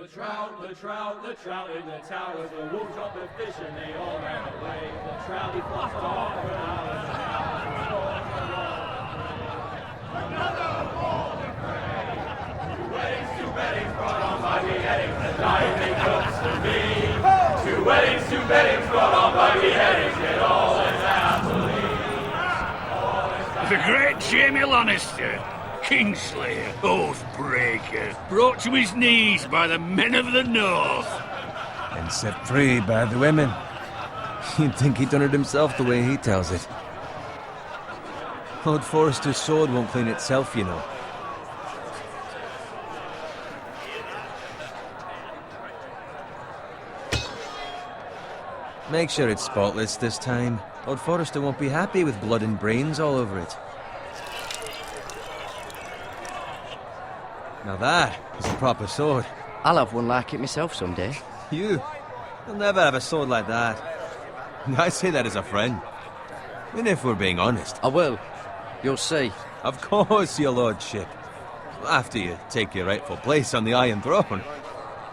The trout in the towers, the wolves dropped the fish and they all ran away. The trout, he flopped off for hours and hours. Another ball to pray. Two weddings brought on by beheadings, the dying they cooks to me. Two weddings brought on by beheadings, yet all is happily. The great Jamie Lannister, Kingslayer, Oathbreaker, brought to his knees by the men of the North. And set free by the women. You'd think he'd done it himself the way he tells it. Lord Forrester's sword won't clean itself, you know. Make sure it's spotless this time. Lord Forrester won't be happy with blood and brains all over it. Now that is a proper sword. I'll have one like it myself someday. You'll never have a sword like that. I say that as a friend. And if we're being honest. I will. You'll see. Of course, your lordship. After you take your rightful place on the Iron Throne.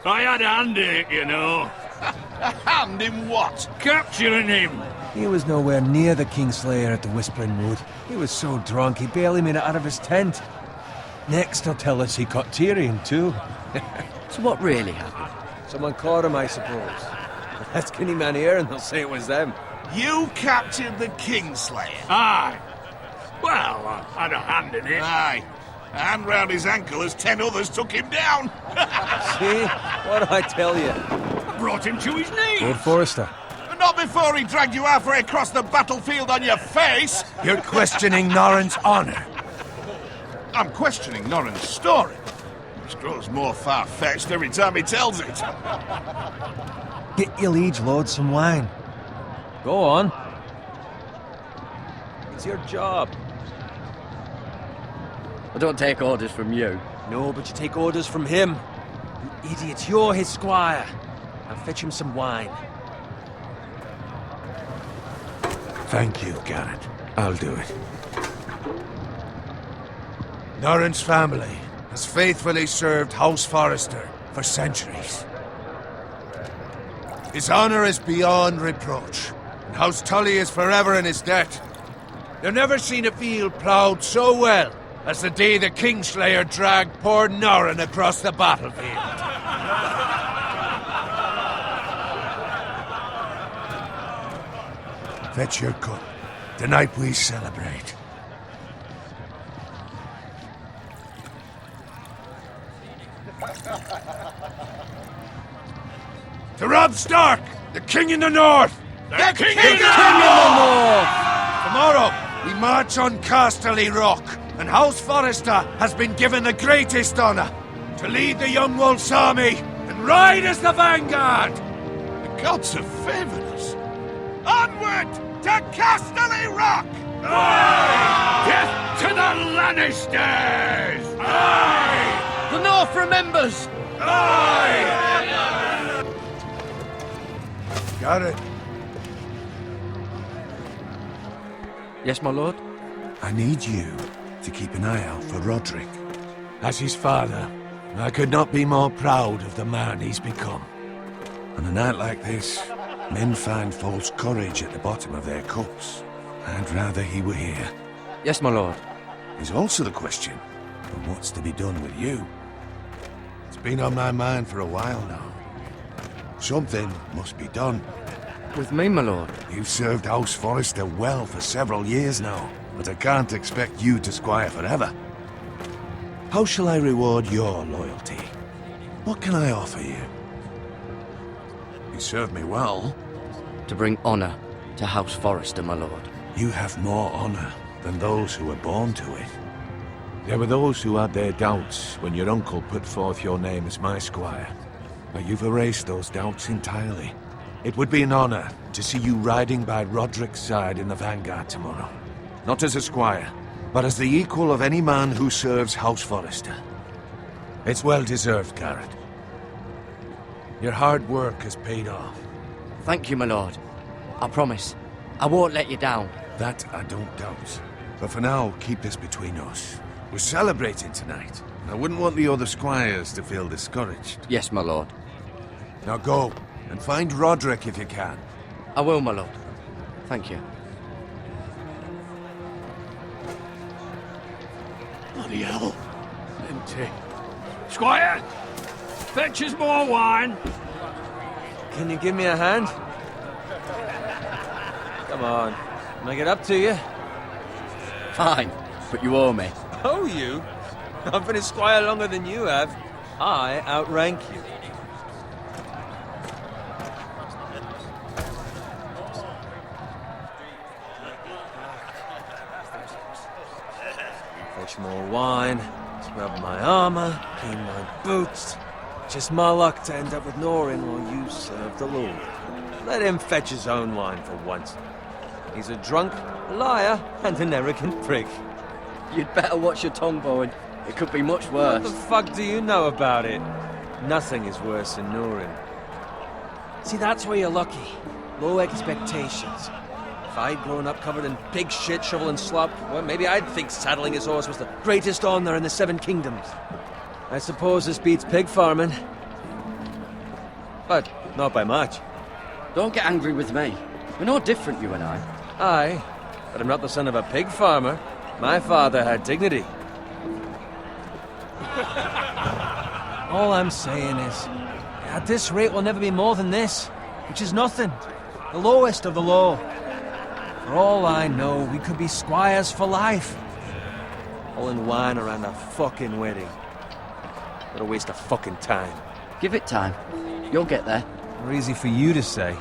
I had a hand in it, you know. A hand in what? Capturing him. He was nowhere near the Kingslayer at the Whispering Wood. He was so drunk he barely made it out of his tent. Next he'll tell us he caught Tyrion too. So what really happened? Someone caught him, I suppose. Ask any man here and they'll say it was them. You captured the Kingslayer? Aye. Well, I had a hand in it. Aye. A hand round his ankle as 10 others took him down. See? What do I tell you? I brought him to his knees. Lord Forrester. Not before he dragged you halfway across the battlefield on your face. You're questioning Norrin's honor. I'm questioning Norrin's story, which grows more far-fetched every time he tells it. Get your liege lord some wine. Go on. It's your job. I don't take orders from you. No, but you take orders from him. You idiot, you're his squire. Now fetch him some wine. Thank you, Gared. I'll do it. Norrin's family has faithfully served House Forrester for centuries. His honor is beyond reproach, and House Tully is forever in his debt. You've never seen a field ploughed so well as the day the Kingslayer dragged poor Norrin across the battlefield. Fetch your cup. Tonight we celebrate. To Robb Stark, the King in the North! The King in the North! Tomorrow, we march on Casterly Rock, and House Forrester has been given the greatest honor to lead the Young Wolf's army and ride as the vanguard! The gods have favored us. Onward to Casterly Rock! Aye! Death to the Lannisters! Aye! The North remembers! Aye! Got it. Yes, my lord? I need you to keep an eye out for Rodrik. As his father, I could not be more proud of the man he's become. On a night like this, men find false courage at the bottom of their cups. I'd rather he were here. Yes, my lord. There's also the question of what's to be done with you. It's been on my mind for a while now. Something must be done. With me, my lord? You've served House Forrester well for several years now, but I can't expect you to squire forever. How shall I reward your loyalty? What can I offer you? You served me well. To bring honor to House Forrester, my lord. You have more honor than those who were born to it. There were those who had their doubts when your uncle put forth your name as my squire. But you've erased those doubts entirely. It would be an honor to see you riding by Rodrik's side in the vanguard tomorrow. Not as a squire, but as the equal of any man who serves House Forrester. It's well deserved, Gared. Your hard work has paid off. Thank you, my lord. I promise. I won't let you down. That I don't doubt. But for now, keep this between us. We're celebrating tonight. I wouldn't want the other squires to feel discouraged. Yes, my lord. Now go, and find Rodrik if you can. I will, my lord. Thank you. Bloody hell. Empty. Squire! Fetch us more wine. Can you give me a hand? Come on. Can I get up to you? Fine, but you owe me. Oh, you? I've been a squire longer than you have. I outrank you. Fetch more wine, scrub my armor, clean my boots. Just my luck to end up with Norin while you serve the Lord. Let him fetch his own wine for once. He's a drunk, a liar, and an arrogant prick. You'd better watch your tongue, Bowen. It could be much What worse. the fuck do you know about it? Nothing is worse than Norin. See, that's where you're lucky. Low expectations. If I'd grown up covered in pig shit, shovel and slop, well, maybe I'd think saddling his horse was the greatest honor in the Seven Kingdoms. I suppose this beats pig farming. But not by much. Don't get angry with me. We're no different, you and I. Aye, but I'm not the son of a pig farmer. My father had dignity. All I'm saying is, at this rate we'll never be more than this, which is nothing. The lowest of the low. For all I know, we could be squires for life. Pulling wine around a fucking wedding. What a waste of fucking time. Give it time. You'll get there. More easy for you to say.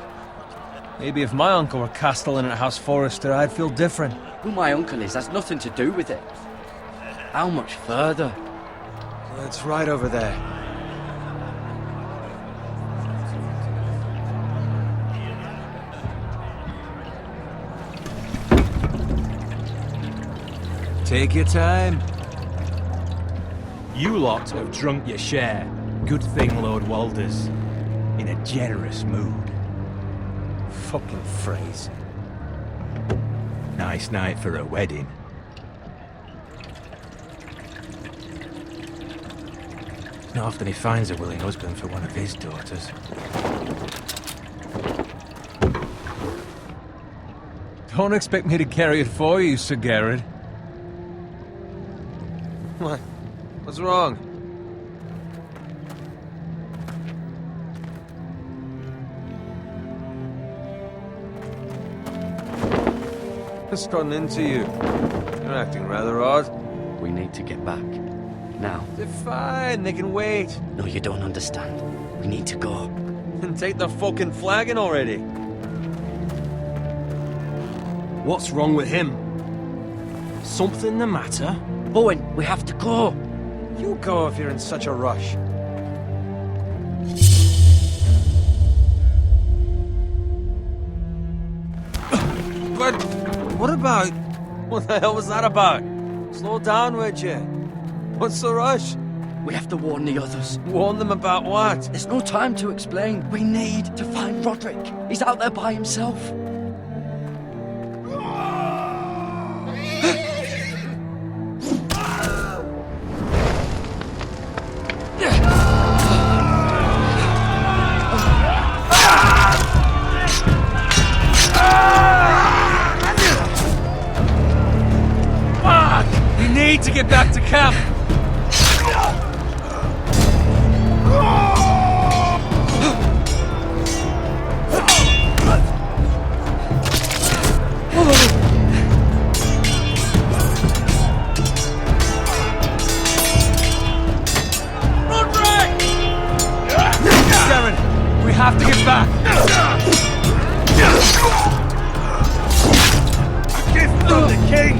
Maybe if my uncle were castellan at House Forrester, I'd feel different. Who my uncle is has nothing to do with it. How much further? It's right over there. Take your time. You lot have drunk your share. Good thing Lord Walder's in a generous mood. Fucking Freys. Nice night for a wedding. Not often he finds a willing husband for one of his daughters. Don't expect me to carry it for you, Sir Gared. What? What's wrong? What's gotten into you? You're acting rather odd. We need to get back. Now. They're fine, they can wait. No, you don't understand. We need to go. And take the fucking flagon already. What's wrong with him? Something the matter? Bowen, we have to go. You go if you're in such a rush. But what about... What the hell was that about? Slow down, would you? What's the rush? We have to warn the others. Warn them about what? There's no time to explain. We need to find Rodrik. He's out there by himself. We need to get back to camp. We have to get back! A gift from the king!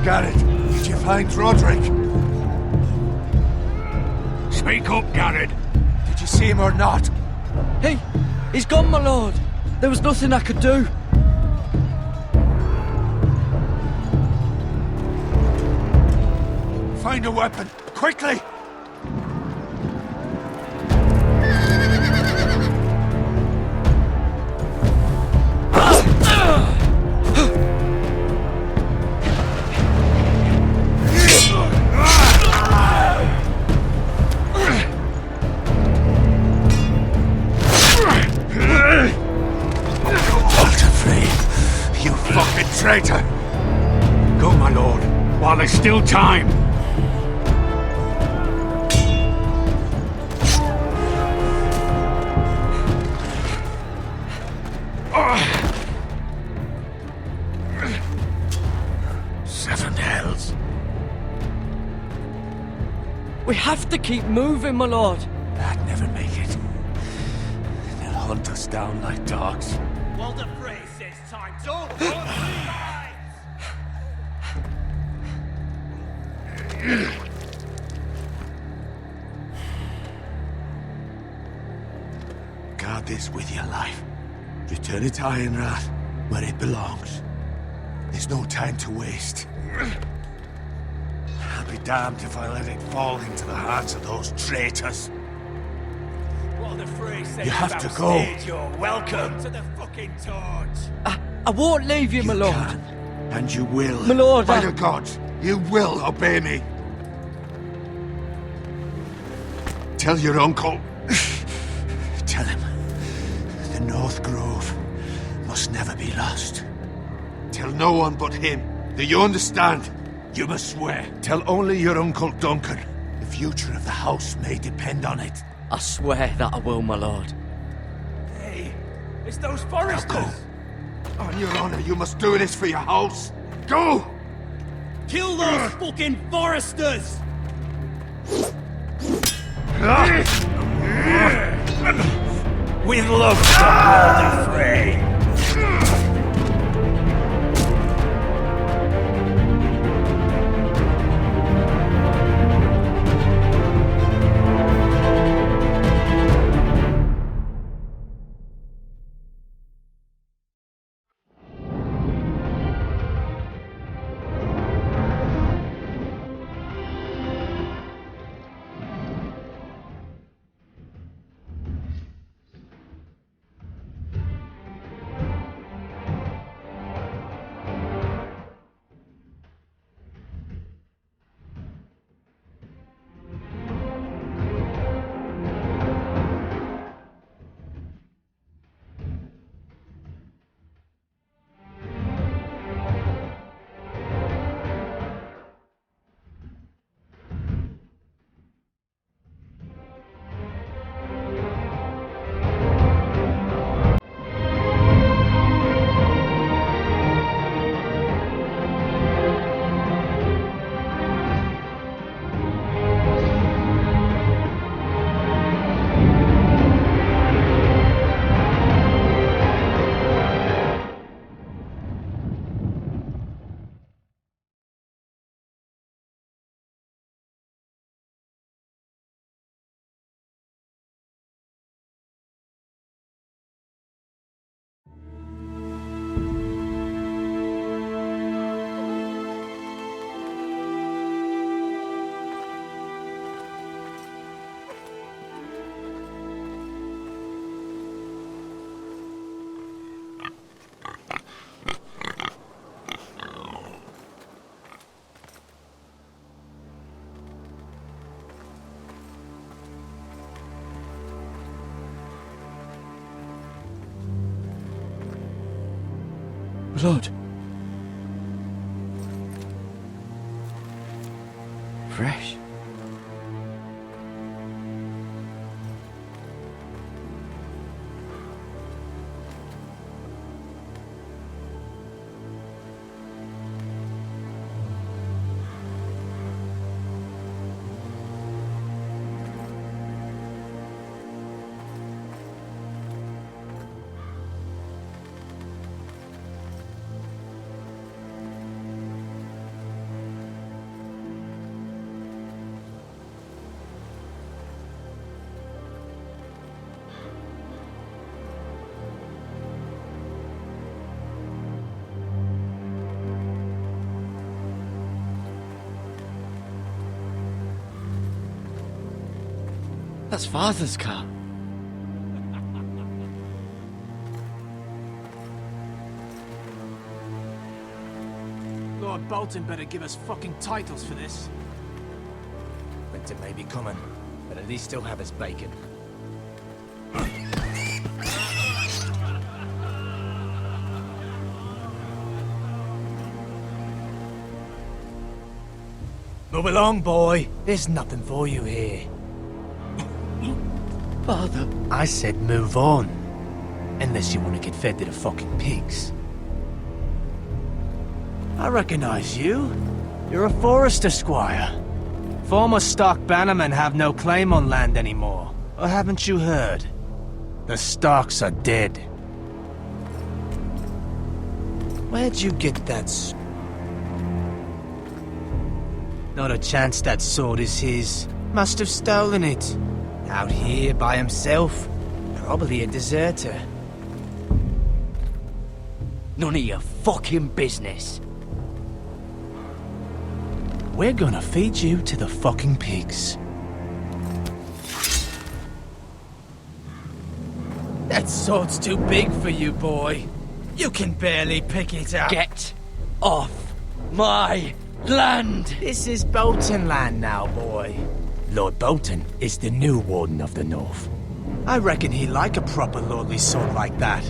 Gared, did you find Rodrik? Speak up, Gared. Did you see him or not? He's gone, my lord. There was nothing I could do. Find a weapon, quickly! Traitor! Go, my lord, while there's still time. Seven hells. We have to keep moving, my lord. I'd never make it. They'll hunt us down like dogs. Walder Freys says time. Don't run Guard this with your life. Return it to Ironwood, where it belongs. There's no time to waste. I'll be damned if I let it fall into the hands of those traitors. Walder Freys says You have to go. You're welcome to the fucking torch. I won't leave you, my lord. Can, and you will. My lord, By the gods, you will obey me. Tell your uncle. Tell him. The North Grove must never be lost. Tell no one but him. Do you understand? You must swear. Tell only your Uncle Duncan. The future of the house may depend on it. I swear that I will, my lord. Hey, it's those Forresters. Now go. On your honor, you must do this for your house. Go! Kill those fucking Forresters! With love from Walder Frey. Blood. Fresh. That's Father's car. Lord Bolton better give us fucking titles for this. Winter may be coming, but at least he'll have his bacon. Move along, boy. There's nothing for you here. Father. I said move on. Unless you want to get fed to the fucking pigs. I recognize you. You're a Forrester squire. Former Stark bannermen have no claim on land anymore. Or haven't you heard? The Starks are dead. Where'd you get that Not a chance that sword is his. Must have stolen it. Out here by himself. Probably a deserter. None of your fucking business. We're gonna feed you to the fucking pigs. That sword's too big for you, boy. You can barely pick it up. Get off my land! This is Bolton land now, boy. Lord Bolton is the new Warden of the North. I reckon he'd like a proper lordly sword like that.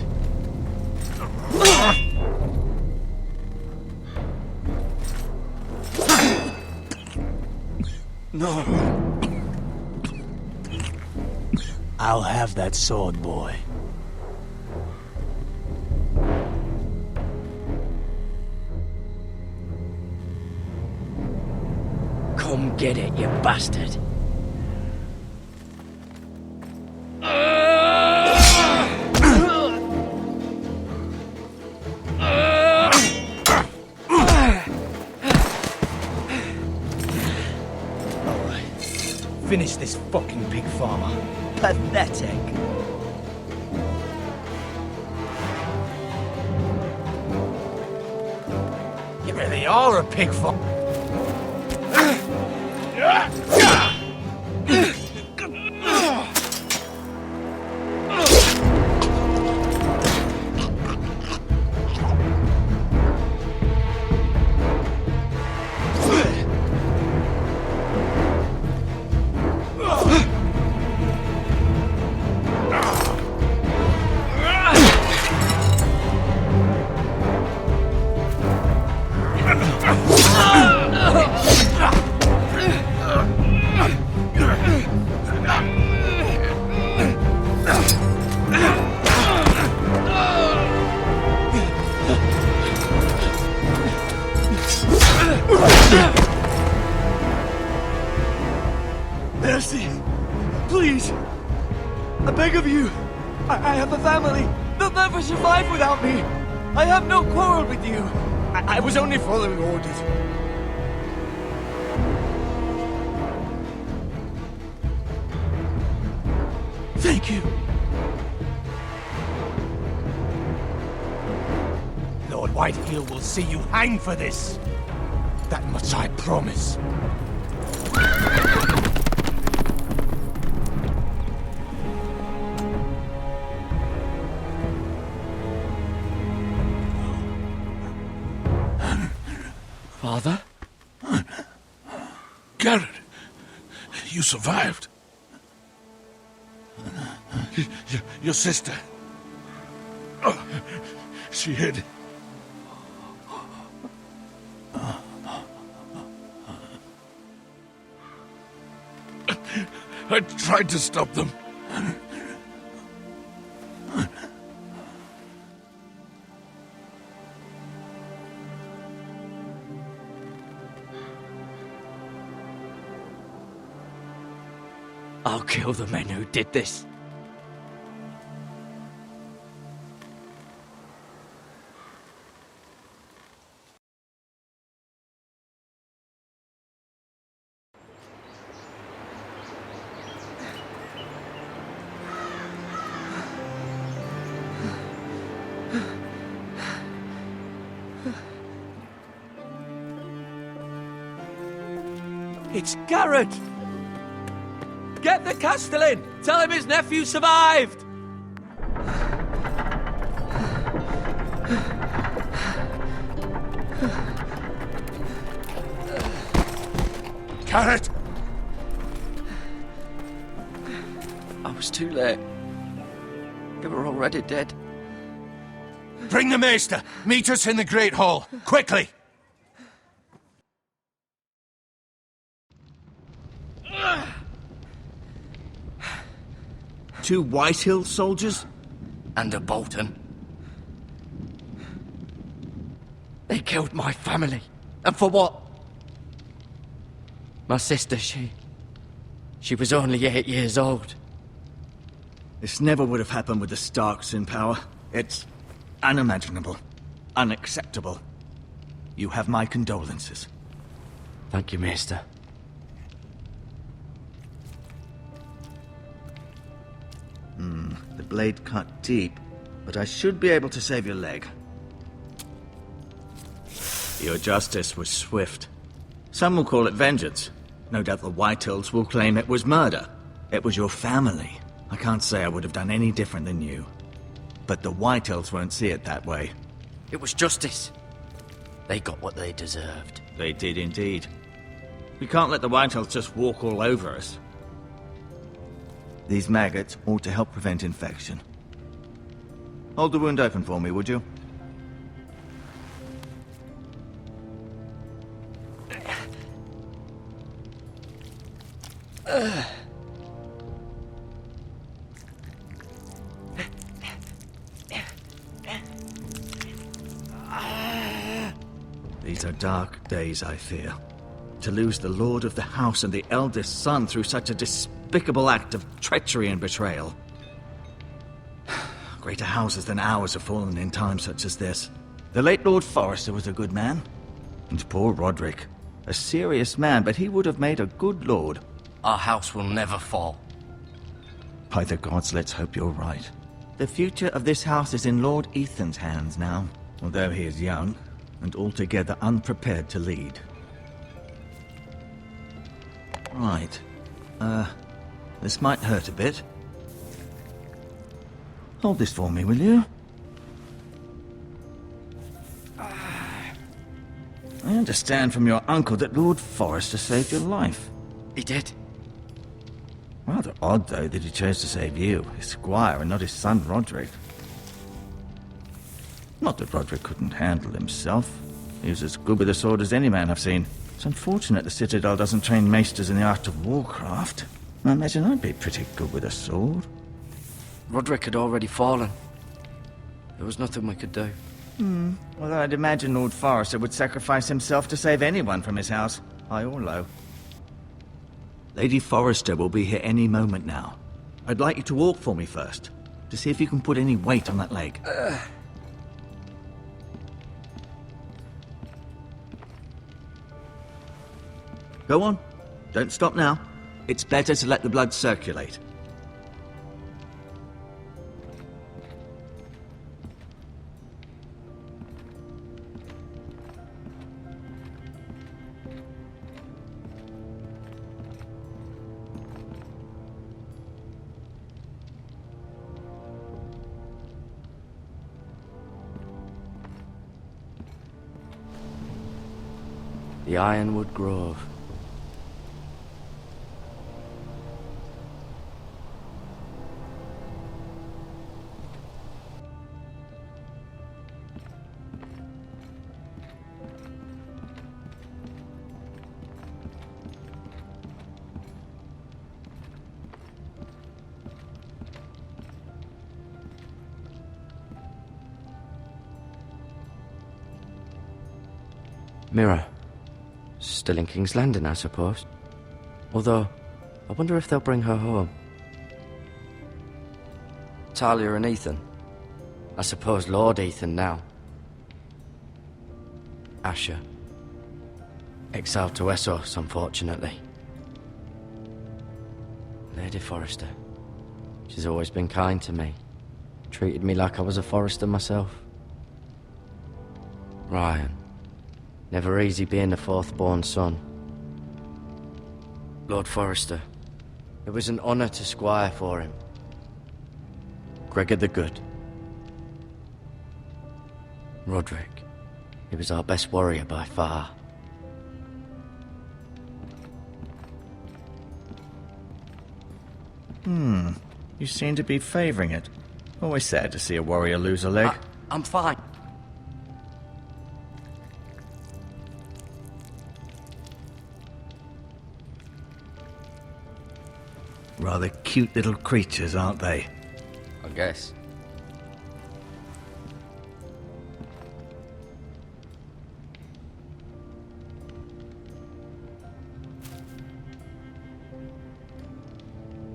No. I'll have that sword, boy. Come get it, you bastard. Finish this fucking pig farmer. Pathetic. You really are a pig farmer. Mercy! Please! I beg of you! I have a family! They'll never survive without me! I have no quarrel with you! I was only following orders. Thank you! Lord Whitehill will see you hang for this. That much I promise. Father? Gared, you survived. Your sister. Oh, she hid. I tried to stop them. I'll kill the men who did this. It's Gared! Get the Castellan! Tell him his nephew survived! Gared! I was too late. They were already dead. Bring the maester! Meet us in the Great Hall! Quickly! Two Whitehill soldiers? And a Bolton. They killed my family. And for what? My sister, she was only 8 years old. This never would have happened with the Starks in power. It's unimaginable. Unacceptable. You have my condolences. Thank you, Maester. The blade cut deep, but I should be able to save your leg. Your justice was swift. Some will call it vengeance. No doubt the Whitehills will claim it was murder. It was your family. I can't say I would have done any different than you. But the Whitehills won't see it that way. It was justice. They got what they deserved. They did indeed. We can't let the Whitehills just walk all over us. These maggots ought to help prevent infection. Hold the wound open for me, would you? These are dark days, I fear. To lose the lord of the house and the eldest son through such a despicable act of treachery and betrayal. Greater houses than ours have fallen in times such as this. The late Lord Forrester was a good man. And poor Rodrik. A serious man, but he would have made a good lord. Our house will never fall. By the gods, let's hope you're right. The future of this house is in Lord Ethan's hands now, although he is young and altogether unprepared to lead. Right. This might hurt a bit. Hold this for me, will you? I understand from your uncle that Lord Forrester saved your life. He did. Rather odd, though, that he chose to save you, his squire, and not his son Rodrik. Not that Rodrik couldn't handle himself. He was as good with a sword as any man I've seen. It's unfortunate the Citadel doesn't train maesters in the art of warcraft. I imagine I'd be pretty good with a sword. Rodrik had already fallen. There was nothing we could do. Although I'd imagine Lord Forrester would sacrifice himself to save anyone from his house, high or low. Lady Forrester will be here any moment now. I'd like you to walk for me first, to see if you can put any weight on that leg. Go on. Don't stop now. It's better to let the blood circulate. The Ironwood Grove. Mira. Still in King's Landing, I suppose. Although, I wonder if they'll bring her home. Talia and Ethan. I suppose Lord Ethan now. Asher. Exiled to Essos, unfortunately. Lady Forrester. She's always been kind to me. Treated me like I was a Forrester myself. Ryan. Never easy being the fourth-born son. Lord Forrester. It was an honor to squire for him. Gregor the Good. Rodrik. He was our best warrior by far. You seem to be favoring it. Always sad to see a warrior lose a leg. I'm fine. Rather cute little creatures, aren't they? I guess.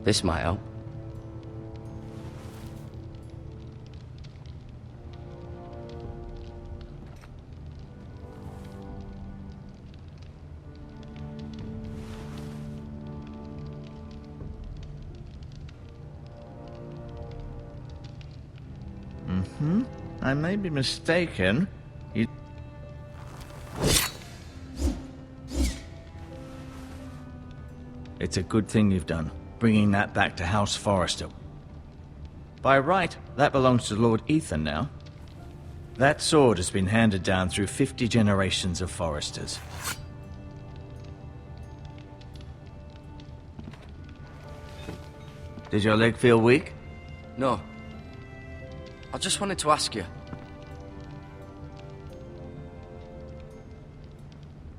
This might help. I may be mistaken. It's a good thing you've done, bringing that back to House Forrester. By right, that belongs to Lord Ethan now. That sword has been handed down through 50 generations of Forresters. Did your leg feel weak? No. I just wanted to ask you.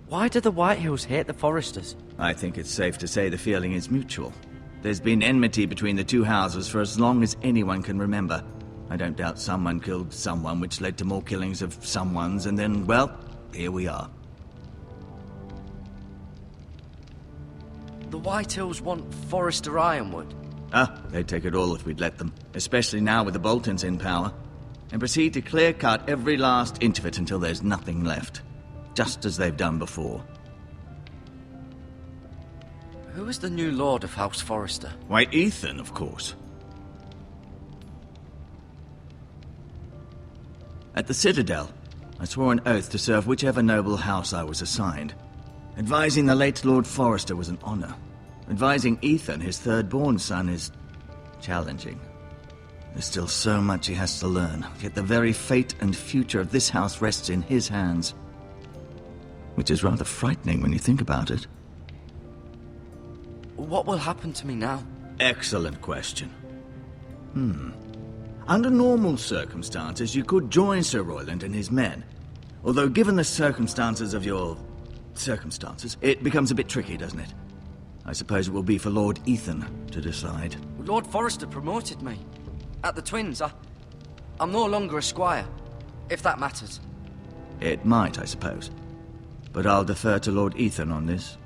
Why do the Whitehills hate the Forresters? I think it's safe to say the feeling is mutual. There's been enmity between the two houses for as long as anyone can remember. I don't doubt someone killed someone, which led to more killings of someones, and then, well, here we are. The Whitehills want Forrester Ironwood. They'd take it all if we'd let them, especially now with the Boltons in power, and proceed to clear-cut every last inch of it until there's nothing left, just as they've done before. Who is the new Lord of House Forrester? Why, Ethan, of course. At the Citadel, I swore an oath to serve whichever noble house I was assigned. Advising the late Lord Forrester was an honor. Advising Ethan, his third-born son, is challenging. There's still so much he has to learn, yet the very fate and future of this house rests in his hands. Which is rather frightening when you think about it. What will happen to me now? Excellent question. Under normal circumstances, you could join Sir Royland and his men. Although given the circumstances of your circumstances, it becomes a bit tricky, doesn't it? I suppose it will be for Lord Ethan to decide. Lord Forrester promoted me. At the Twins, I'm no longer a squire, if that matters. It might, I suppose. But I'll defer to Lord Ethan on this.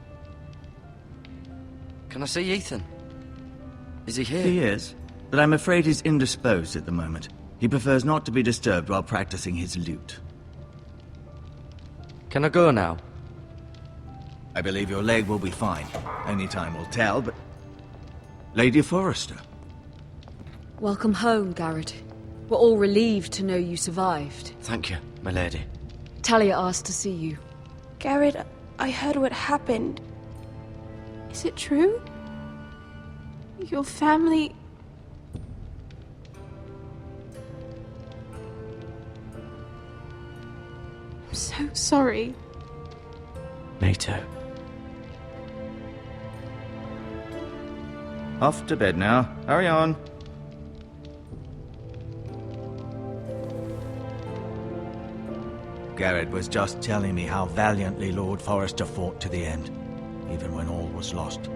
Can I see Ethan? Is he here? He is, but I'm afraid he's indisposed at the moment. He prefers not to be disturbed while practicing his lute. Can I go now? I believe your leg will be fine. Only time will tell, but... Lady Forrester. Welcome home, Gared. We're all relieved to know you survived. Thank you, my lady. Talia asked to see you. Gared, I heard what happened. Is it true? Your family... I'm so sorry. Me too. Off to bed now. Hurry on. Gared was just telling me how valiantly Lord Forrester fought to the end, even when all was lost.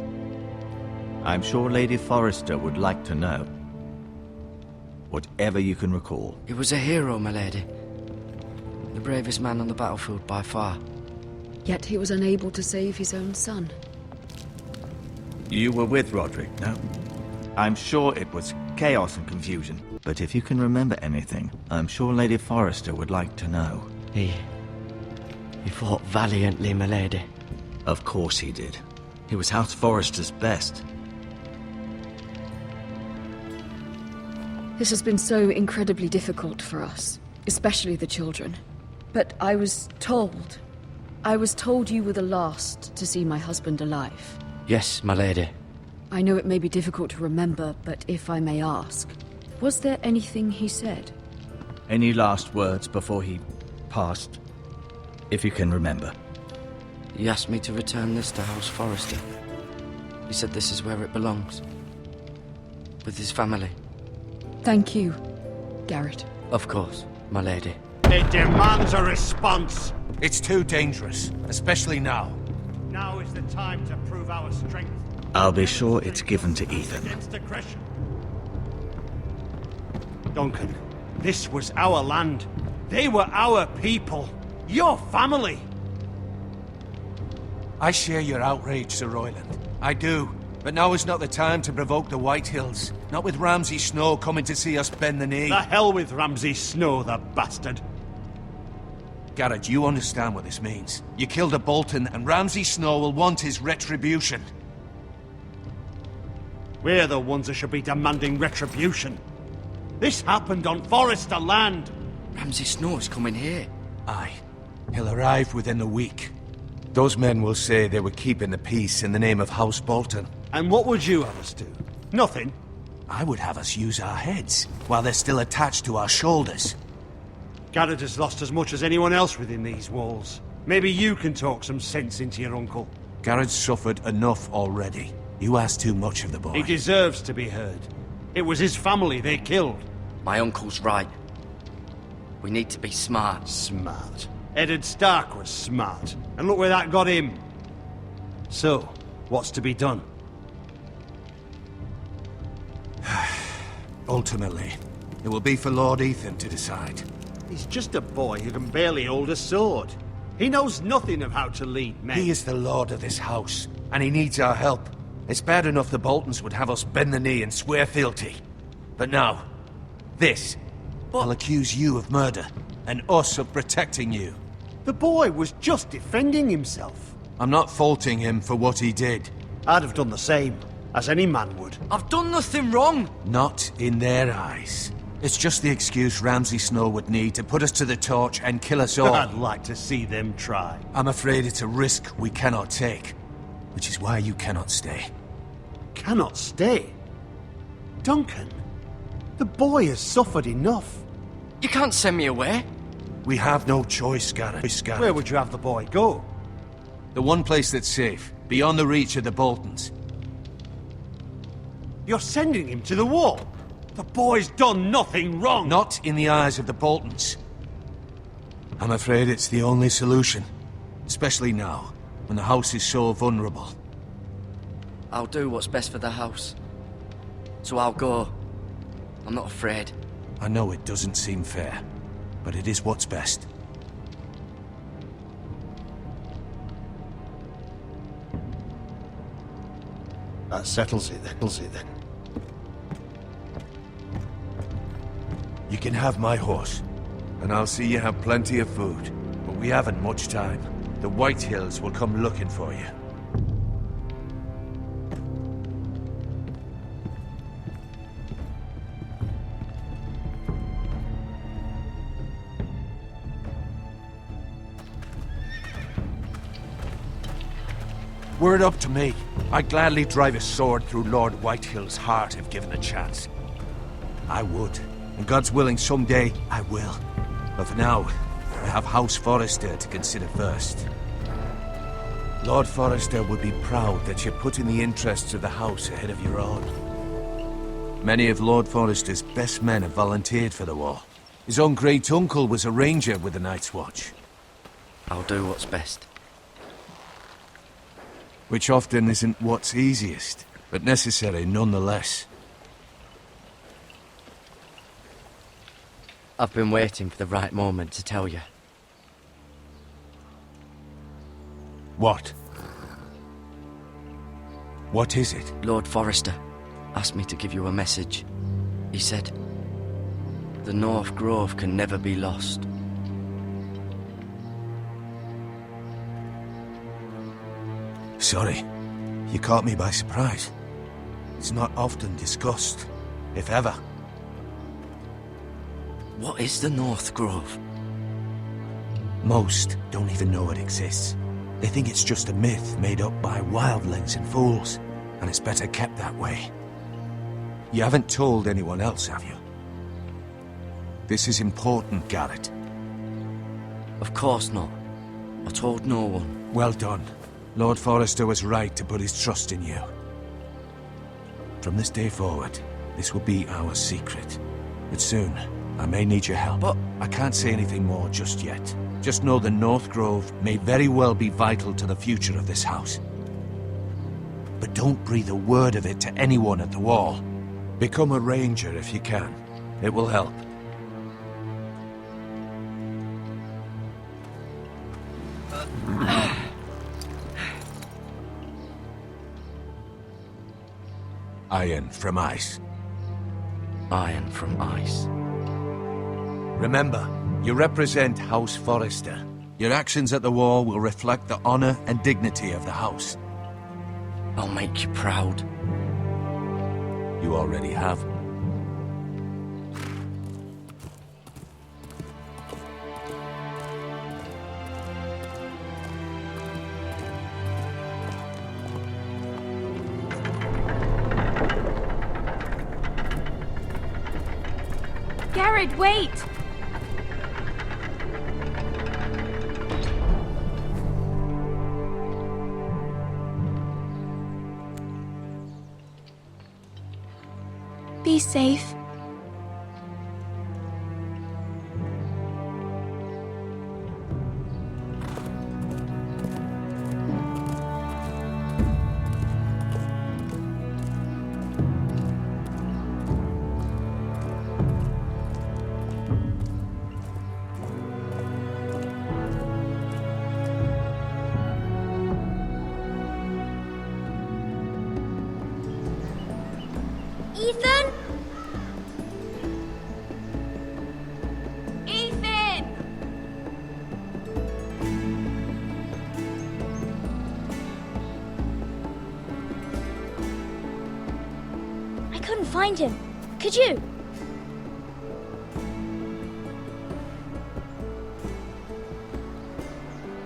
I'm sure Lady Forrester would like to know. Whatever you can recall. He was a hero, my lady. The bravest man on the battlefield by far. Yet he was unable to save his own son. You were with Rodrik, no? I'm sure it was chaos and confusion. But if you can remember anything, I'm sure Lady Forrester would like to know. He fought valiantly, my lady. Of course he did. He was House Forrester's best. This has been so incredibly difficult for us, especially the children. But I was told you were the last to see my husband alive. Yes, my lady. I know it may be difficult to remember, but if I may ask, was there anything he said? Any last words before he passed? If you can remember. He asked me to return this to House Forrester. He said this is where it belongs. With his family. Thank you, Gared. Of course, my lady. It demands a response. It's too dangerous, especially now. Now is the time to prove our strength. I'll be sure it's given to Ethan. Against aggression. Duncan, this was our land. They were our people. Your family. I share your outrage, Sir Royland. I do. But now is not the time to provoke the White Hills. Not with Ramsay Snow coming to see us bend the knee. The hell with Ramsay Snow, the bastard. Gared, you understand what this means. You killed a Bolton, and Ramsay Snow will want his retribution. We're the ones that should be demanding retribution. This happened on Forrester land. Ramsay Snow is coming here. Aye. He'll arrive within a week. Those men will say they were keeping the peace in the name of House Bolton. And what would you have us do? Nothing. I would have us use our heads, while they're still attached to our shoulders. Gared has lost as much as anyone else within these walls. Maybe you can talk some sense into your uncle. Gared's suffered enough already. You ask too much of the boy. He deserves to be heard. It was his family they killed. My uncle's right. We need to be smart. Smart. Eddard Stark was smart. And look where that got him. So, what's to be done? Ultimately, it will be for Lord Ethan to decide. He's just a boy who can barely hold a sword. He knows nothing of how to lead men. He is the lord of this house, and he needs our help. It's bad enough the Boltons would have us bend the knee and swear fealty. But now, this. I'll accuse you of murder, and us of protecting you. The boy was just defending himself. I'm not faulting him for what he did. I'd have done the same, as any man would. I've done nothing wrong! Not in their eyes. It's just the excuse Ramsay Snow would need to put us to the torch and kill us all. I'd like to see them try. I'm afraid it's a risk we cannot take, which is why you cannot stay. Cannot stay? Duncan, the boy has suffered enough. You can't send me away. We have no choice, Gared. Where would you have the boy go? The one place that's safe, beyond the reach of the Boltons. You're sending him to the wall? The boy's done nothing wrong! Not in the eyes of the Boltons. I'm afraid it's the only solution. Especially now, when the house is so vulnerable. I'll do what's best for the house. So I'll go. I'm not afraid. I know it doesn't seem fair, but it is what's best. That settles it then. You can have my horse, and I'll see you have plenty of food. But we haven't much time. The White Hills will come looking for you. Were it up to me, I'd gladly drive a sword through Lord Whitehill's heart if given a chance. I would. And God's willing, someday I will. But for now, I have House Forrester to consider first. Lord Forrester would be proud that you're putting the interests of the house ahead of your own. Many of Lord Forrester's best men have volunteered for the war. His own great-uncle was a ranger with the Night's Watch. I'll do what's best. Which often isn't what's easiest, but necessary nonetheless. I've been waiting for the right moment to tell you. What? What is it? Lord Forrester asked me to give you a message. He said, the North Grove can never be lost. Sorry, you caught me by surprise. It's not often discussed, if ever. What is the North Grove? Most don't even know it exists. They think it's just a myth made up by wildlings and fools, and it's better kept that way. You haven't told anyone else, have you? This is important, Gared. Of course not. I told no one. Well done. Lord Forrester was right to put his trust in you. From this day forward, this will be our secret. But soon, I may need your help. But I can't say anything more just yet. Just know the North Grove may very well be vital to the future of this house. But don't breathe a word of it to anyone at the wall. Become a ranger if you can. It will help. Iron from ice. Iron from ice. Remember, you represent House Forrester. Your actions at the war will reflect the honor and dignity of the house. I'll make you proud. You already have. Gared, wait! Be safe. Ethan? Ethan! I couldn't find him. Could you?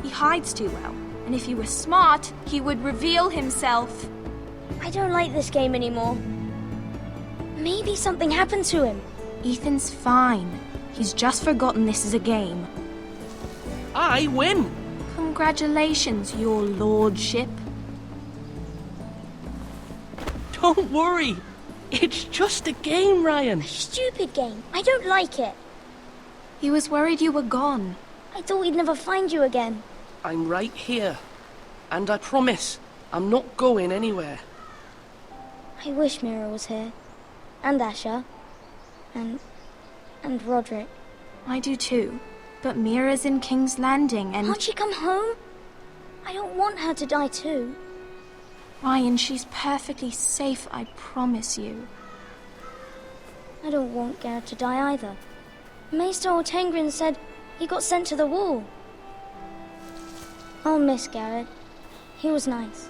He hides too well, and if he were smart, he would reveal himself. I don't like this game anymore. Maybe something happened to him. Ethan's fine. He's just forgotten this is a game. I win! Congratulations, your lordship. Don't worry. It's just a game, Ryan. Stupid game. I don't like it. He was worried you were gone. I thought we'd never find you again. I'm right here. And I promise, I'm not going anywhere. I wish Mira was here. And Asher. And Rodrik. I do too. But Mira's in King's Landing and... Can't she come home? I don't want her to die too. Ryan, she's perfectly safe, I promise you. I don't want Gared to die either. Maester Ortengrin said he got sent to the wall. I'll miss Gared. He was nice.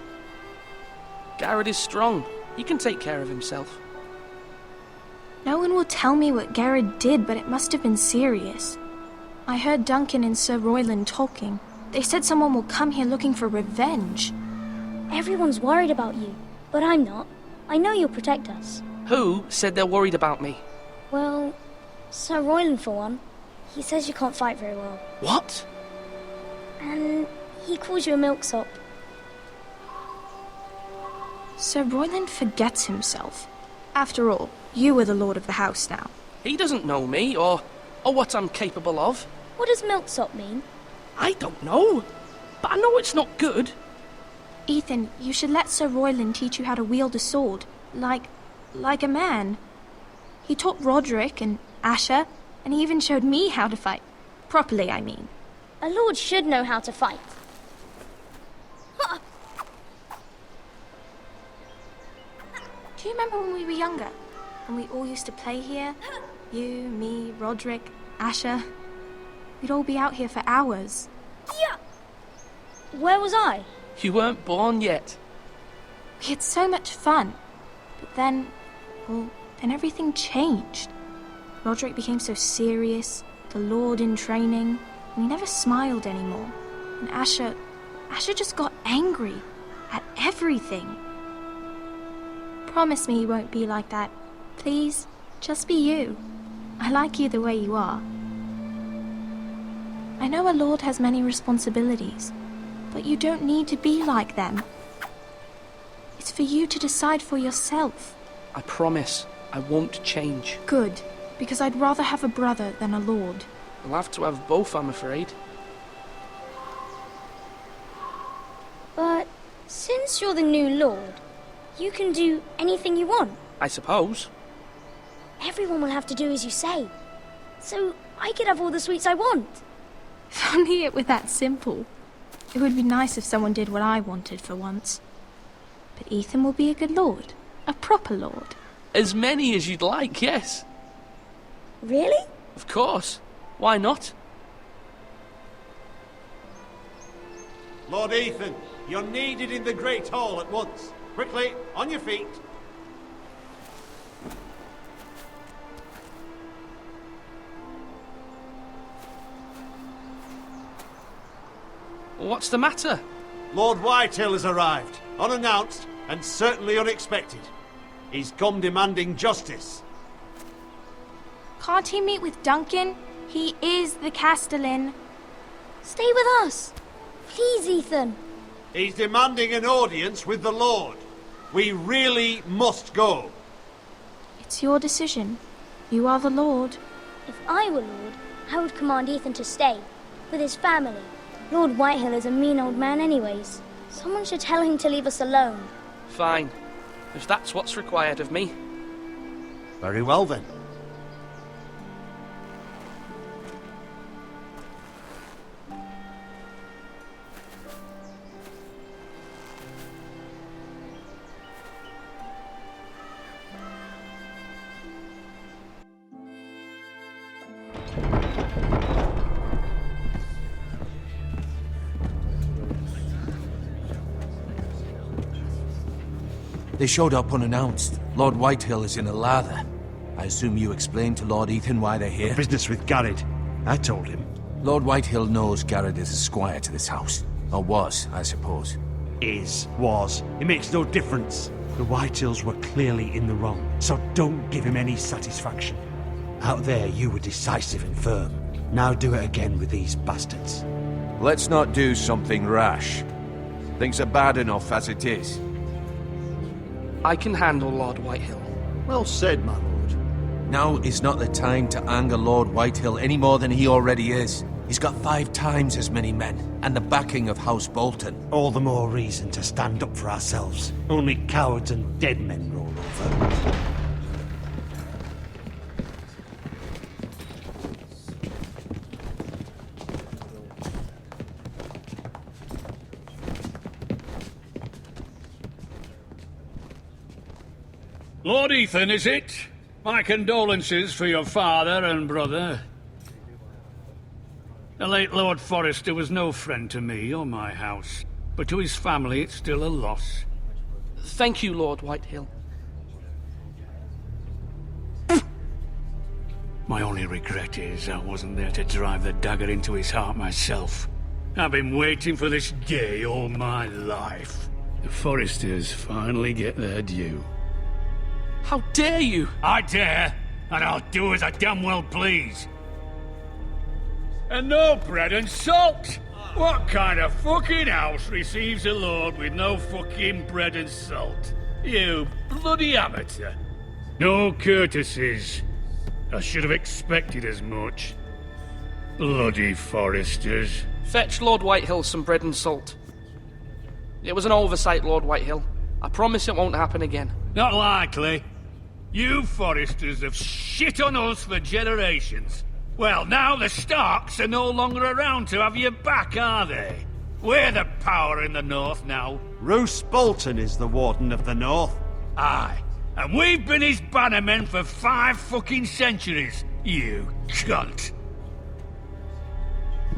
Gared is strong. He can take care of himself. No one will tell me what Gared did, but it must have been serious. I heard Duncan and Sir Royland talking. They said someone will come here looking for revenge. Everyone's worried about you, but I'm not. I know you'll protect us. Who said they're worried about me? Well, Sir Royland for one. He says you can't fight very well. What? And he calls you a milksop. Sir Royland forgets himself. After all, you are the lord of the house now. He doesn't know me, or what I'm capable of. What does milksop mean? I don't know, but I know it's not good. Ethan, you should let Sir Royland teach you how to wield a sword, like a man. He taught Rodrik and Asher, and he even showed me how to fight. Properly, I mean. A lord should know how to fight. Do you remember when we were younger? And we all used to play here? You, me, Rodrik, Asher. We'd all be out here for hours. Yeah! Where was I? You weren't born yet. We had so much fun. But then, well, then everything changed. Rodrik became so serious, the Lord in training, and he never smiled anymore. And Asher just got angry at everything. Promise me you won't be like that. Please, just be you. I like you the way you are. I know a lord has many responsibilities, but you don't need to be like them. It's for you to decide for yourself. I promise I won't change. Good, because I'd rather have a brother than a lord. I'll have to have both, I'm afraid. But since you're the new lord, you can do anything you want. I suppose. Everyone will have to do as you say. So I could have all the sweets I want. If only it were that simple. It would be nice if someone did what I wanted for once. But Ethan will be a good lord. A proper lord. As many as you'd like, yes. Really? Of course. Why not? Lord Ethan, you're needed in the Great Hall at once. Quickly, on your feet. What's the matter? Lord Whitehill has arrived, unannounced and certainly unexpected. He's come demanding justice. Can't he meet with Duncan? He is the Castellan. Stay with us. Please, Ethan. He's demanding an audience with the Lord. We really must go. It's your decision. You are the Lord. If I were Lord, I would command Ethan to stay, with his family. Lord Whitehill is a mean old man anyways. Someone should tell him to leave us alone. Fine. If that's what's required of me. Very well then. They showed up unannounced. Lord Whitehill is in a lather. I assume you explained to Lord Ethan why they're here? Business with Gared. I told him. Lord Whitehill knows Gared is a squire to this house. Or was, I suppose. Was. It makes no difference. The Whitehills were clearly in the wrong, so don't give him any satisfaction. Out there, you were decisive and firm. Now do it again with these bastards. Let's not do something rash. Things are bad enough as it is. I can handle Lord Whitehill. Well said, my lord. Now is not the time to anger Lord Whitehill any more than he already is. He's got 5 times as many men, and the backing of House Bolton. All the more reason to stand up for ourselves. Only cowards and dead men roll over. Lord Ethan, is it? My condolences for your father and brother. The late Lord Forrester was no friend to me or my house, but to his family it's still a loss. Thank you, Lord Whitehill. My only regret is I wasn't there to drive the dagger into his heart myself. I've been waiting for this day all my life. The Forresters finally get their due. How dare you! I dare, and I'll do as I damn well please. And no bread and salt! What kind of fucking house receives a lord with no fucking bread and salt? You bloody amateur. No courtesies. I should have expected as much. Bloody Forresters. Fetch Lord Whitehill some bread and salt. It was an oversight, Lord Whitehill. I promise it won't happen again. Not likely. You Forresters have shit on us for generations. Well, now the Starks are no longer around to have you back, are they? We're the power in the north now. Roose Bolton is the Warden of the North. Aye, And we've been his bannermen for 5 fucking centuries, you cunt.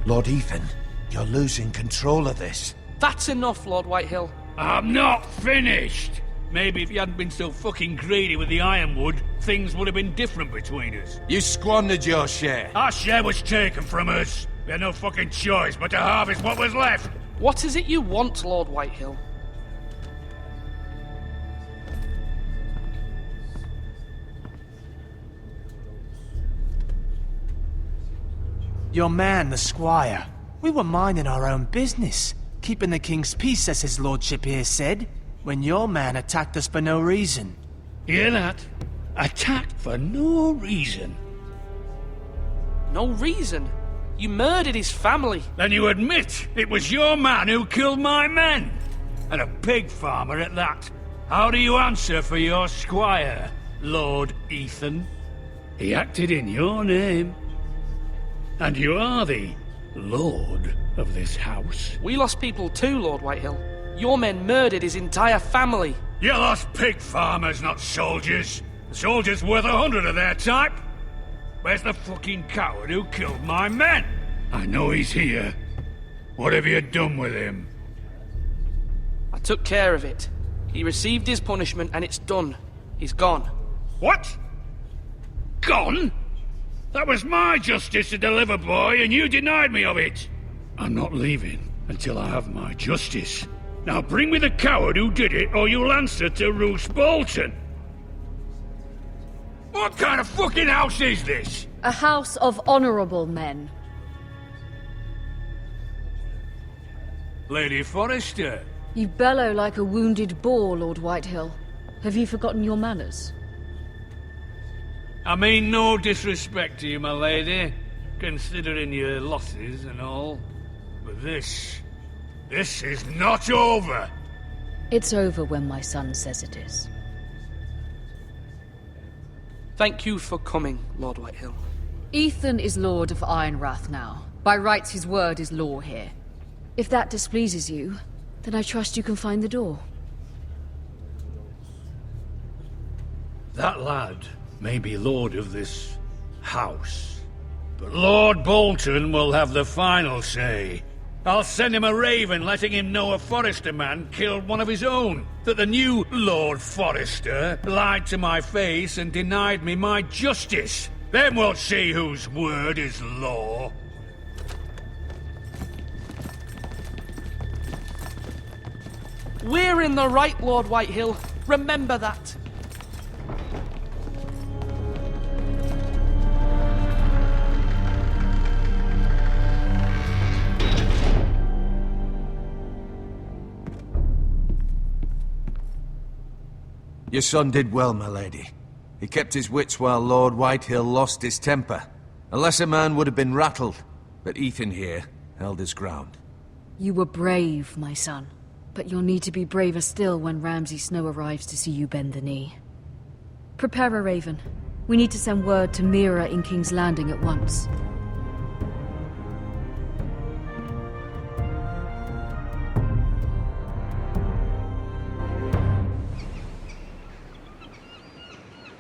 Lord Ethan, you're losing control of this. That's enough, Lord Whitehill. I'm not finished! Maybe if you hadn't been so fucking greedy with the Ironwood, things would have been different between us. You squandered your share. Our share was taken from us. We had no fucking choice but to harvest what was left. What is it you want, Lord Whitehill? Your man, the squire. We were minding our own business, keeping the king's peace, as his lordship here said, when your man attacked us for no reason. Hear that? Attacked for no reason. No reason? You murdered his family. Then you admit it was your man who killed my men. And a pig farmer at that. How do you answer for your squire, Lord Ethan? He acted in your name. And you are the lord of this house. We lost people too, Lord Whitehill. Your men murdered his entire family. You lost pig farmers, not soldiers. The soldiers worth 100 of their type. Where's the fucking coward who killed my men? I know he's here. What have you done with him? I took care of it. He received his punishment and it's done. He's gone. What? Gone? That was my justice to deliver, boy, and you denied me of it. I'm not leaving until I have my justice. Now bring me the coward who did it, or you'll answer to Roose Bolton. What kind of fucking house is this? A house of honorable men. Lady Forrester. You bellow like a wounded boar, Lord Whitehill. Have you forgotten your manners? I mean no disrespect to you, my lady, considering your losses and all. But this is not over. It's over when my son says it is. Thank you for coming, Lord Whitehill. Ethan is Lord of Ironrath now. By rights, his word is law here. If that displeases you, then I trust you can find the door. That lad may be lord of this house, but Lord Bolton will have the final say. I'll send him a raven letting him know a Forrester man killed one of his own, that the new Lord Forrester lied to my face and denied me my justice. Then we'll see whose word is law. We're in the right, Lord Whitehill. Remember that. Your son did well, my lady. He kept his wits while Lord Whitehill lost his temper. A lesser man would have been rattled, but Ethan here held his ground. You were brave, my son. But you'll need to be braver still when Ramsay Snow arrives to see you bend the knee. Prepare a raven. We need to send word to Mira in King's Landing at once.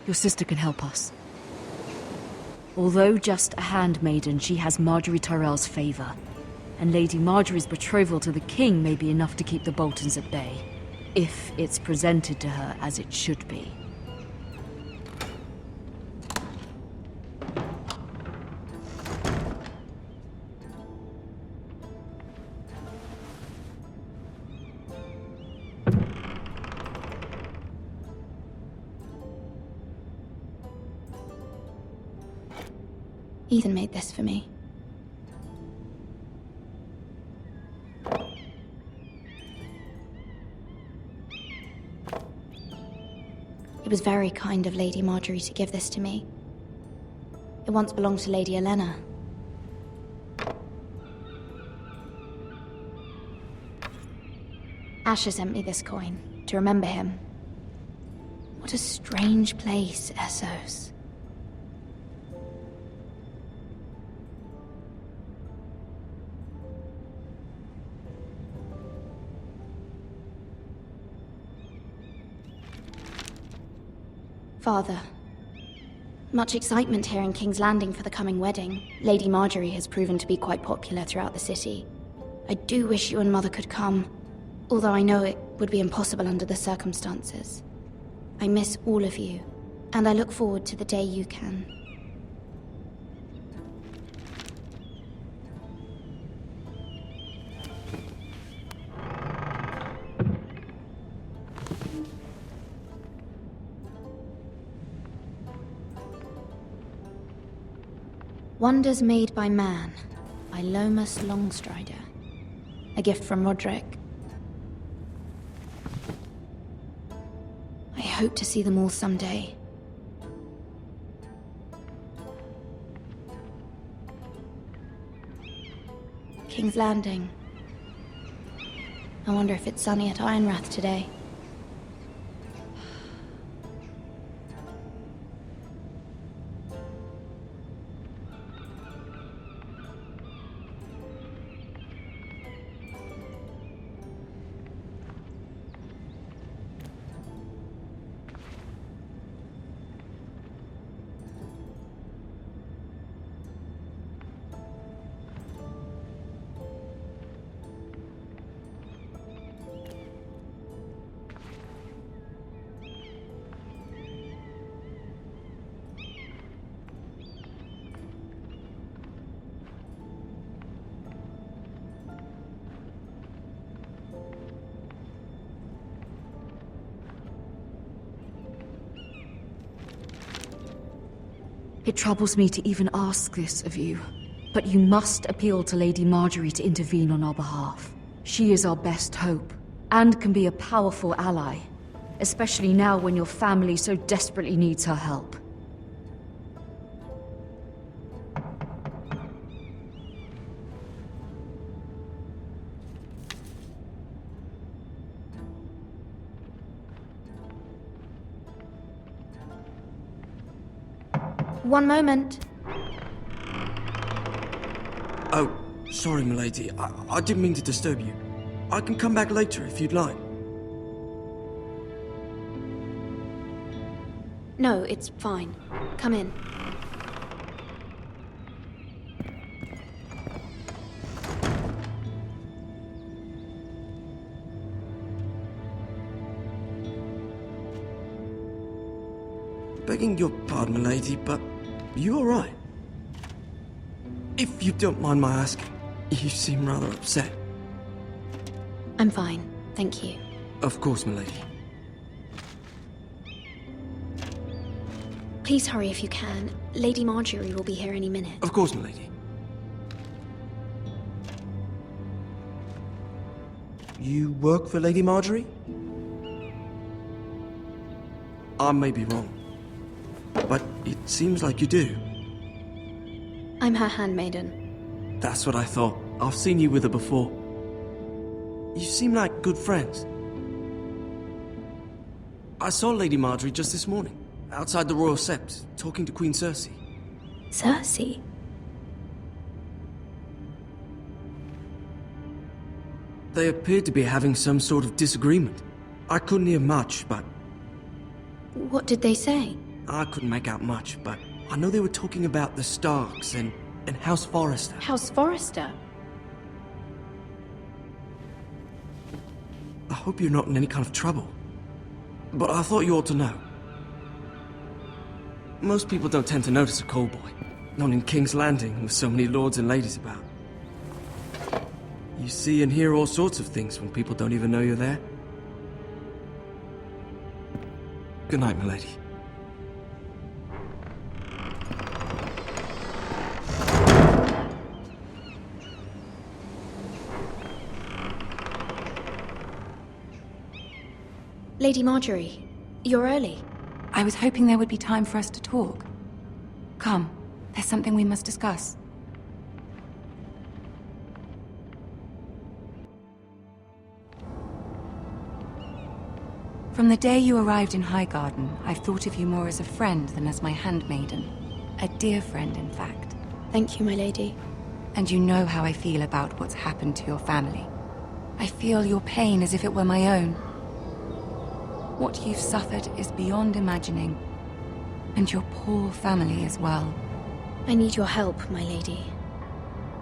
Your sister can help us. Although just a handmaiden, she has Margaery Tyrell's favor. And Lady Margaery's betrothal to the king may be enough to keep the Boltons at bay, if it's presented to her as it should be. Ethan made this for me. It was very kind of Lady Margaery to give this to me. It once belonged to Lady Olenna. Asher sent me this coin to remember him. What a strange place, Essos. Father. Much excitement here in King's Landing for the coming wedding. Lady Margaery has proven to be quite popular throughout the city. I do wish you and Mother could come, although I know it would be impossible under the circumstances. I miss all of you, and I look forward to the day you can. Wonders Made by Man, by Lomas Longstrider. A gift from Rodrik. I hope to see them all someday. King's Landing. I wonder if it's sunny at Ironrath today. It troubles me to even ask this of you, but you must appeal to Lady Margaery to intervene on our behalf. She is our best hope, and can be a powerful ally, especially now when your family so desperately needs her help. One moment. Oh, sorry, milady. I didn't mean to disturb you. I can come back later if you'd like. No, it's fine. Come in. Begging your pardon, milady, but are you alright? If you don't mind my asking, you seem rather upset. I'm fine, thank you. Of course, milady. Please hurry if you can. Lady Margaery will be here any minute. Of course, milady. You work for Lady Margaery? I may be wrong, but it seems like you do. I'm her handmaiden. That's what I thought. I've seen you with her before. You seem like good friends. I saw Lady Margaery just this morning, outside the Royal Sept, talking to Queen Cersei. Cersei? They appeared to be having some sort of disagreement. I couldn't hear much, but... What did they say? I couldn't make out much, but I know they were talking about the Starks and House Forrester. House Forrester? I hope you're not in any kind of trouble. But I thought you ought to know. Most people don't tend to notice a callboy, not in King's Landing with so many lords and ladies about. You see and hear all sorts of things when people don't even know you're there. Good night, milady. Lady Margaery, you're early. I was hoping there would be time for us to talk. Come, there's something we must discuss. From the day you arrived in Highgarden, I've thought of you more as a friend than as my handmaiden. A dear friend, in fact. Thank you, my lady. And you know how I feel about what's happened to your family. I feel your pain as if it were my own. What you've suffered is beyond imagining, And your poor family as well. I need your help, my lady.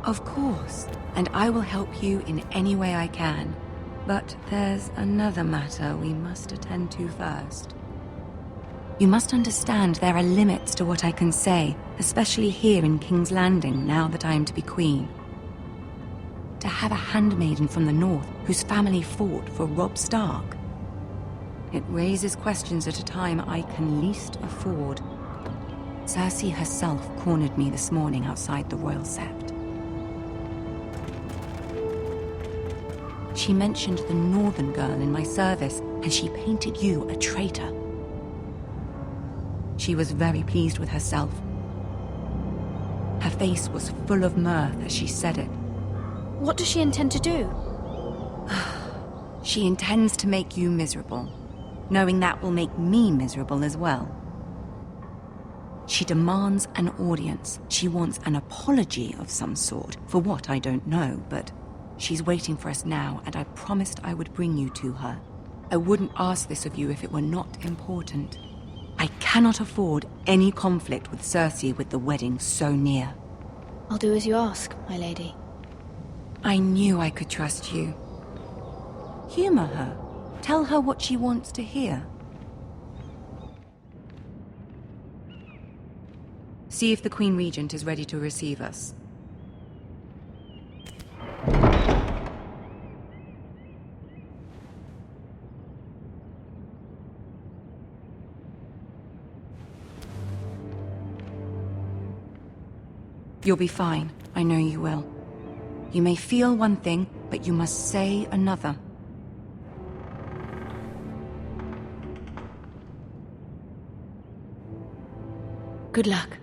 Of course, and I will help you in any way I can. But there's another matter we must attend to first. You must understand there are limits to what I can say, especially here in King's Landing, now that I am to be queen. To have a handmaiden from the north whose family fought for Robb Stark. It raises questions at a time I can least afford. Cersei herself cornered me this morning outside the Royal Sept. She mentioned the northern girl in my service, and she painted you a traitor. She was very pleased with herself. Her face was full of mirth as she said it. What does she intend to do? She intends to make you miserable, knowing that will make me miserable as well. She demands an audience. She wants an apology of some sort, for what I don't know, but she's waiting for us now, and I promised I would bring you to her. I wouldn't ask this of you if it were not important. I cannot afford any conflict with Cersei with the wedding so near. I'll do as you ask, my lady. I knew I could trust you. Humor her. Tell her what she wants to hear. See if the Queen Regent is ready to receive us. You'll be fine. I know you will. You may feel one thing, but you must say another. Good luck.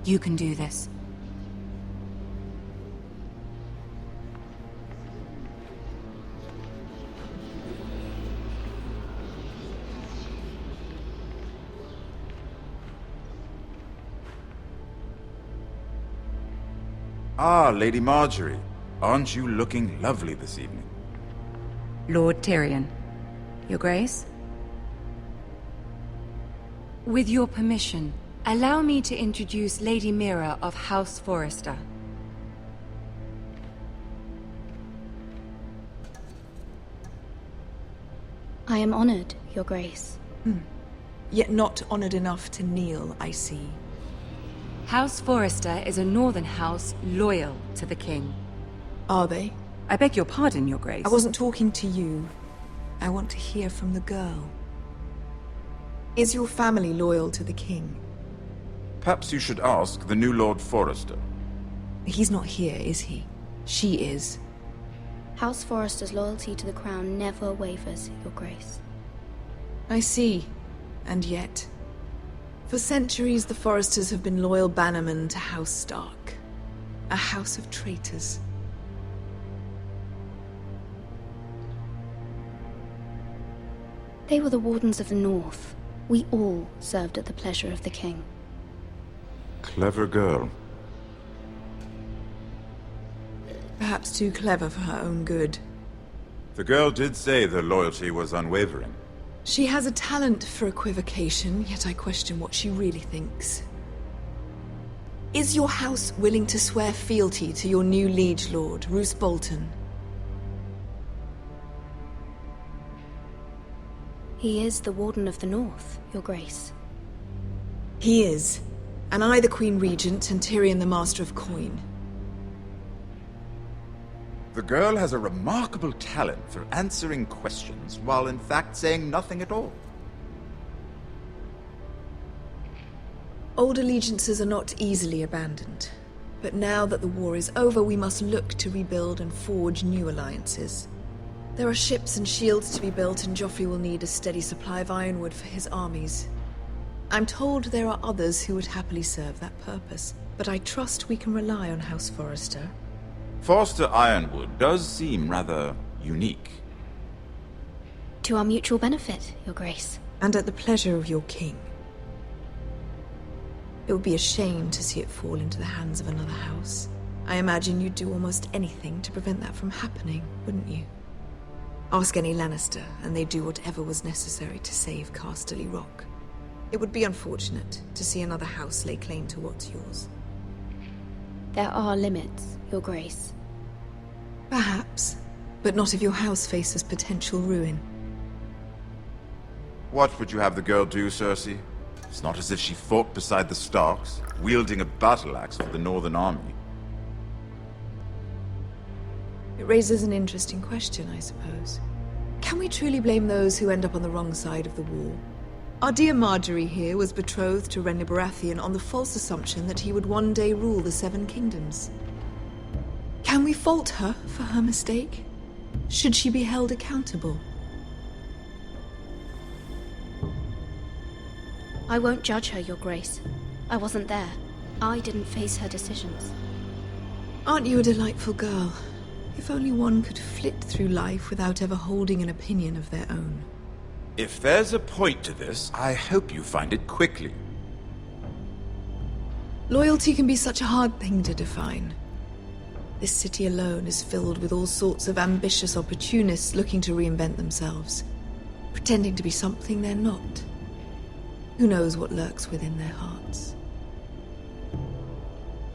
You can do this. Ah, Lady Margaery. Aren't you looking lovely this evening? Lord Tyrion. Your Grace? With your permission, allow me to introduce Lady Mira of House Forrester. I am honored, Your Grace. Yet not honored enough to kneel, I see. House Forrester is a northern house loyal to the king. Are they? I beg your pardon, Your Grace. I wasn't talking to you. I want to hear from the girl. Is your family loyal to the king? Perhaps you should ask the new Lord Forrester. He's not here, is he? She is. House Forrester's loyalty to the crown never wavers, Your Grace. I see. And yet, for centuries the Forresters have been loyal bannermen to House Stark. A house of traitors. They were the Wardens of the North. We all served at the pleasure of the king. Clever girl. Perhaps too clever for her own good. The girl did say their loyalty was unwavering. She has a talent for equivocation, yet I question what she really thinks. Is your house willing to swear fealty to your new liege lord, Roose Bolton? He is the Warden of the North, Your Grace. He is. And I the Queen Regent, and Tyrion the Master of Coin. The girl has a remarkable talent for answering questions, while in fact saying nothing at all. Old allegiances are not easily abandoned. But now that the war is over, we must look to rebuild and forge new alliances. There are ships and shields to be built, and Joffrey will need a steady supply of Ironwood for his armies. I'm told there are others who would happily serve that purpose, but I trust we can rely on House Forrester. Forster Ironwood does seem rather unique. To our mutual benefit, Your Grace. And at the pleasure of your king. It would be a shame to see it fall into the hands of another house. I imagine you'd do almost anything to prevent that from happening, wouldn't you? Ask any Lannister, and they'd do whatever was necessary to save Casterly Rock. It would be unfortunate to see another house lay claim to what's yours. There are limits, Your Grace. Perhaps, but not if your house faces potential ruin. What would you have the girl do, Cersei? It's not as if she fought beside the Starks, wielding a battle axe for the Northern Army. It raises an interesting question, I suppose. Can we truly blame those who end up on the wrong side of the war? Our dear Margaery here was betrothed to Renly Baratheon on the false assumption that he would one day rule the Seven Kingdoms. Can we fault her for her mistake? Should she be held accountable? I won't judge her, Your Grace. I wasn't there. I didn't face her decisions. Aren't you a delightful girl? If only one could flit through life without ever holding an opinion of their own. If there's a point to this, I hope you find it quickly. Loyalty can be such a hard thing to define. This city alone is filled with all sorts of ambitious opportunists looking to reinvent themselves, pretending to be something they're not. Who knows what lurks within their hearts?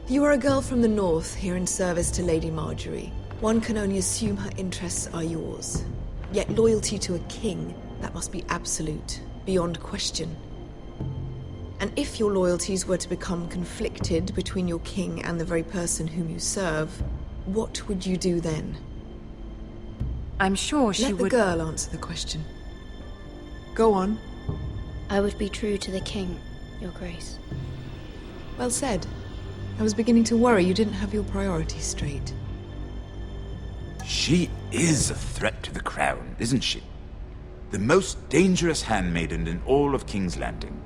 You are a girl from the north here in service to Lady Margaery. One can only assume her interests are yours. Yet loyalty to a king, that must be absolute, beyond question. And if your loyalties were to become conflicted between your king and the very person whom you serve, what would you do then? I'm sure she would... Let the girl answer the question. Go on. I would be true to the king, Your Grace. Well said. I was beginning to worry you didn't have your priorities straight. She is a threat to the crown, isn't she? The most dangerous handmaiden in all of King's Landing.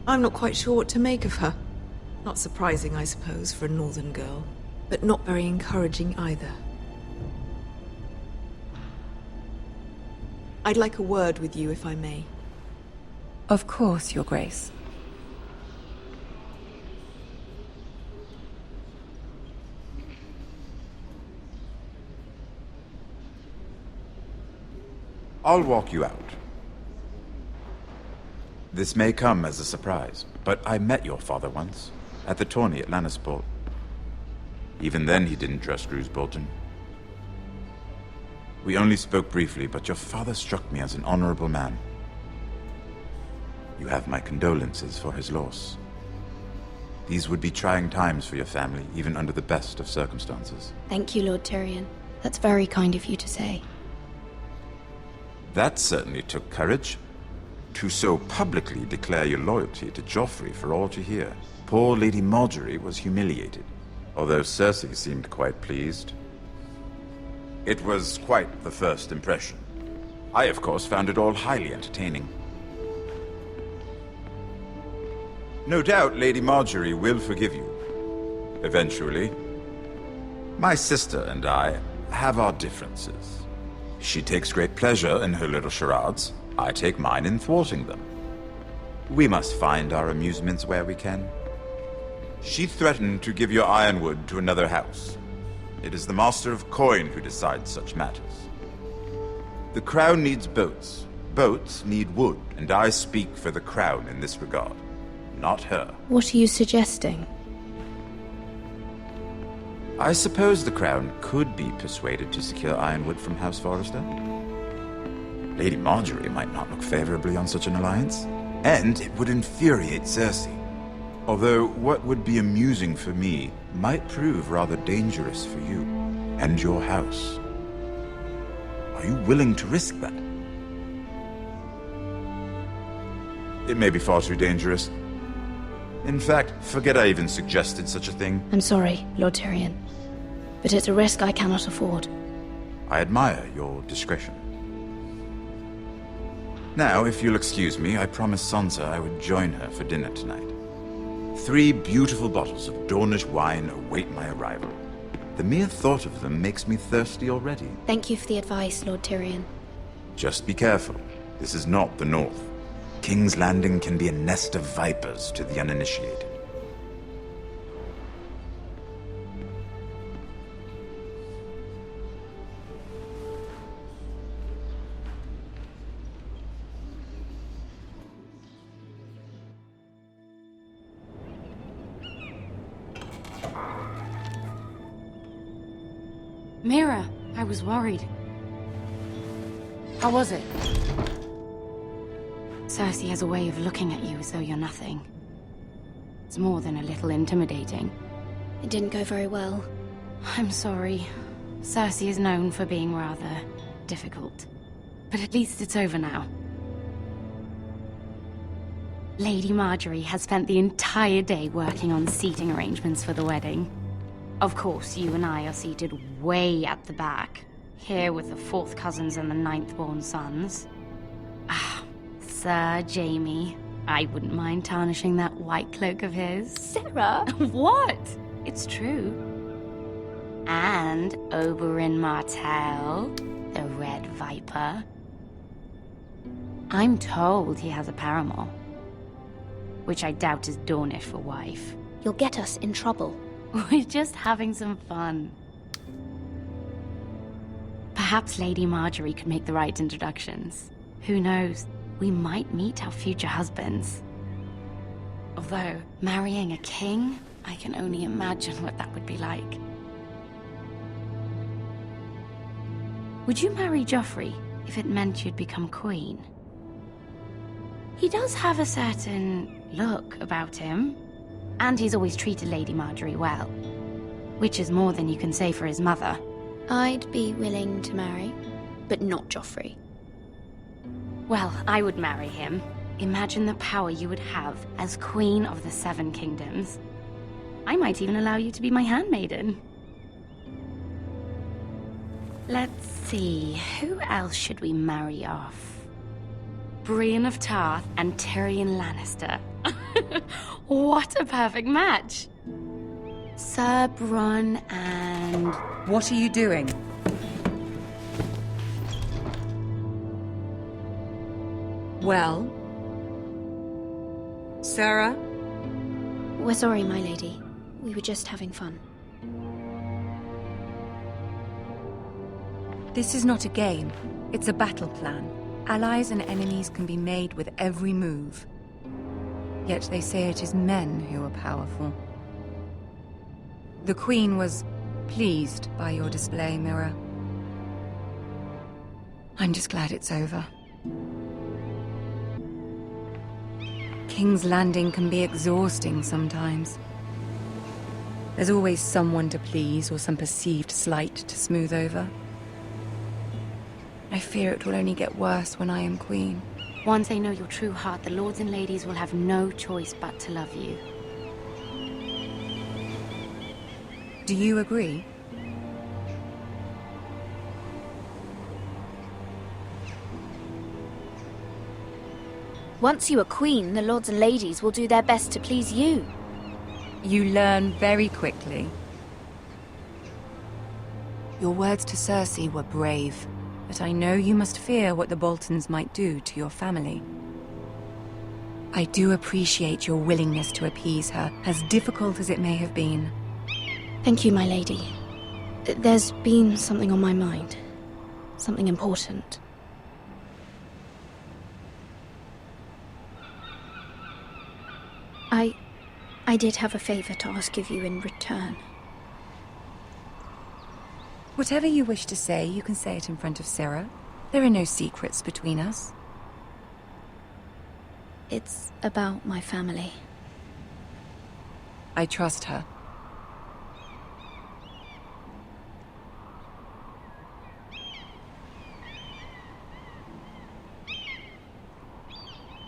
I'm not quite sure what to make of her. Not surprising, I suppose, for a northern girl, but not very encouraging either. I'd like a word with you, if I may. Of course, Your Grace. I'll walk you out. This may come as a surprise, but I met your father once, at the tourney at Lannisport. Even then he didn't trust Roose Bolton. We only spoke briefly, but your father struck me as an honorable man. You have my condolences for his loss. These would be trying times for your family, even under the best of circumstances. Thank you, Lord Tyrion. That's very kind of you to say. That certainly took courage. To so publicly declare your loyalty to Joffrey for all to hear. Poor Lady Margaery was humiliated, although Cersei seemed quite pleased. It was quite the first impression. I, of course, found it all highly entertaining. No doubt Lady Margaery will forgive you. Eventually. My sister and I have our differences. She takes great pleasure in her little charades. I take mine in thwarting them. We must find our amusements where we can. She threatened to give your Ironwood to another house. It is the Master of Coin who decides such matters. The Crown needs boats. Boats need wood, and I speak for the Crown in this regard, not her. What are you suggesting? I suppose the Crown could be persuaded to secure Ironwood from House Forrester. Lady Margaery might not look favorably on such an alliance, and it would infuriate Cersei. Although what would be amusing for me might prove rather dangerous for you and your house. Are you willing to risk that? It may be far too dangerous. In fact, forget I even suggested such a thing. I'm sorry, Lord Tyrion, but it's a risk I cannot afford. I admire your discretion. Now, if you'll excuse me, I promised Sansa I would join her for dinner tonight. 3 beautiful bottles of Dornish wine await my arrival. The mere thought of them makes me thirsty already. Thank you for the advice, Lord Tyrion. Just be careful. This is not the North. King's Landing can be a nest of vipers to the uninitiated. Mira, I was worried. How was it? Cersei has a way of looking at you as though you're nothing. It's more than a little intimidating. It didn't go very well. I'm sorry. Cersei is known for being rather difficult. But at least it's over now. Lady Margaery has spent the entire day working on seating arrangements for the wedding. Of course, you and I are seated way at the back, here with the 4th cousins and the 9th-born sons. Ah, Sir Jaime. I wouldn't mind tarnishing that white cloak of his. Sarah? What? It's true. And Oberyn Martell, the Red Viper. I'm told he has a paramour, which I doubt is Dornish for wife. You'll get us in trouble. We're just having some fun. Perhaps Lady Margaery could make the right introductions. Who knows? We might meet our future husbands. Although, marrying a king, I can only imagine what that would be like. Would you marry Joffrey if it meant you'd become queen? He does have a certain look about him. And he's always treated Lady Margaery well. Which is more than you can say for his mother. I'd be willing to marry, but not Joffrey. Well, I would marry him. Imagine the power you would have as Queen of the 7 Kingdoms. I might even allow you to be my handmaiden. Let's see, who else should we marry off? Brienne of Tarth and Tyrion Lannister. What a perfect match! Sir Bronn and... What are you doing? Well? Sarah? We're sorry, my lady. We were just having fun. This is not a game. It's a battle plan. Allies and enemies can be made with every move. Yet they say it is men who are powerful. The Queen was pleased by your display, Mira. I'm just glad it's over. King's Landing can be exhausting sometimes. There's always someone to please or some perceived slight to smooth over. I fear it will only get worse when I am queen. Once they know your true heart, the lords and ladies will have no choice but to love you. Do you agree? Once you are queen, the lords and ladies will do their best to please you. You learn very quickly. Your words to Cersei were brave, but I know you must fear what the Boltons might do to your family. I do appreciate your willingness to appease her, as difficult as it may have been. Thank you, my lady. There's been something on my mind. Something important. I did have a favor to ask of you in return. Whatever you wish to say, you can say it in front of Sarah. There are no secrets between us. It's about my family. I trust her.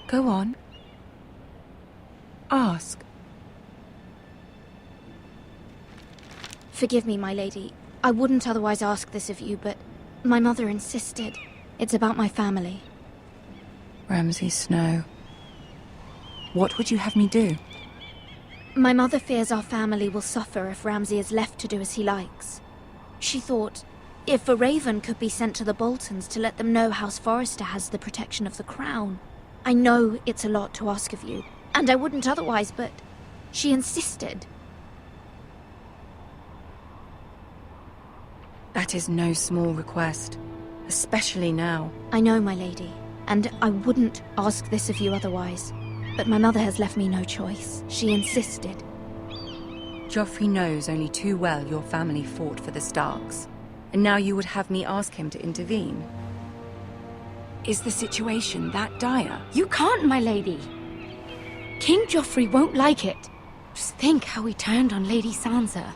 Go on. Ask. Forgive me, my lady. I wouldn't otherwise ask this of you, but my mother insisted. It's about my family. Ramsay Snow. What would you have me do? My mother fears our family will suffer if Ramsay is left to do as he likes. She thought, if a raven could be sent to the Boltons to let them know House Forrester has the protection of the crown. I know it's a lot to ask of you, and I wouldn't otherwise, but she insisted. That is no small request, especially now. I know, my lady, and I wouldn't ask this of you otherwise. But my mother has left me no choice. She insisted. Joffrey knows only too well your family fought for the Starks, and now you would have me ask him to intervene. Is the situation that dire? You can't, my lady. King Joffrey won't like it. Just think how he turned on Lady Sansa.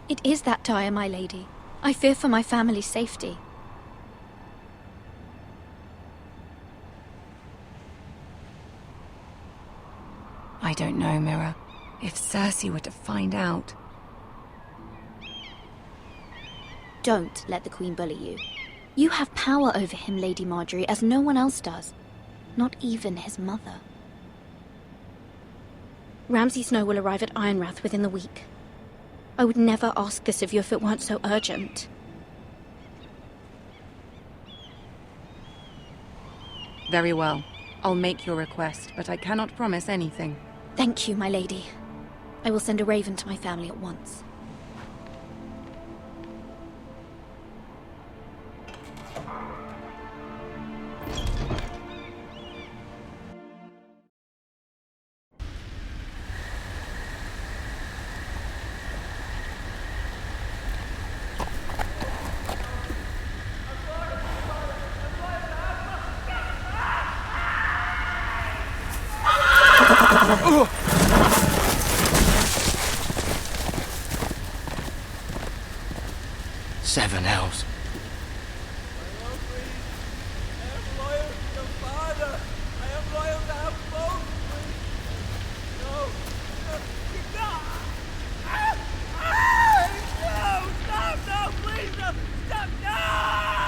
It is that dire, my lady. I fear for my family's safety. I don't know, Mira. If Cersei were to find out... Don't let the Queen bully you. You have power over him, Lady Margaery, as no one else does. Not even his mother. Ramsay Snow will arrive at Ironrath within the week. I would never ask this of you if it weren't so urgent. Very well. I'll make your request, but I cannot promise anything. Thank you, my lady. I will send a raven to my family at once. Seven hells.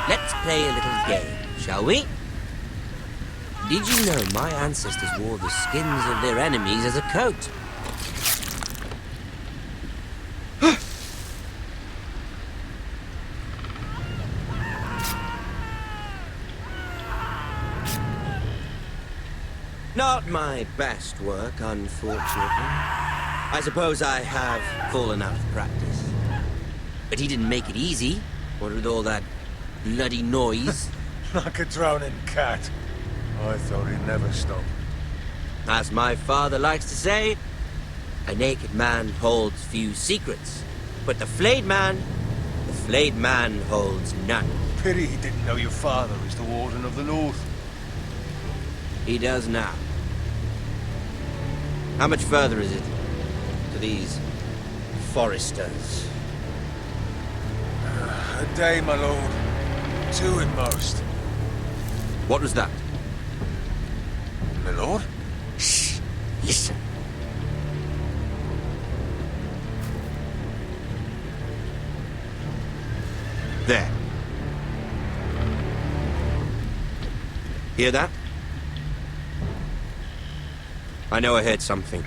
Let's play a little game, shall we? Did you know my ancestors wore the skins of their enemies as a coat? Not my best work, unfortunately. I suppose I have fallen out of practice. But he didn't make it easy, what with all that bloody noise. Like a drowning cat. I thought he'd never stop. As my father likes to say, a naked man holds few secrets, but the flayed man holds none. Pity he didn't know your father is the Warden of the North. He does now. How much further is it to these Forresters? A day, my lord. 2 at most. What was that? My lord? Shh! Listen. There. Hear that? I know I heard something.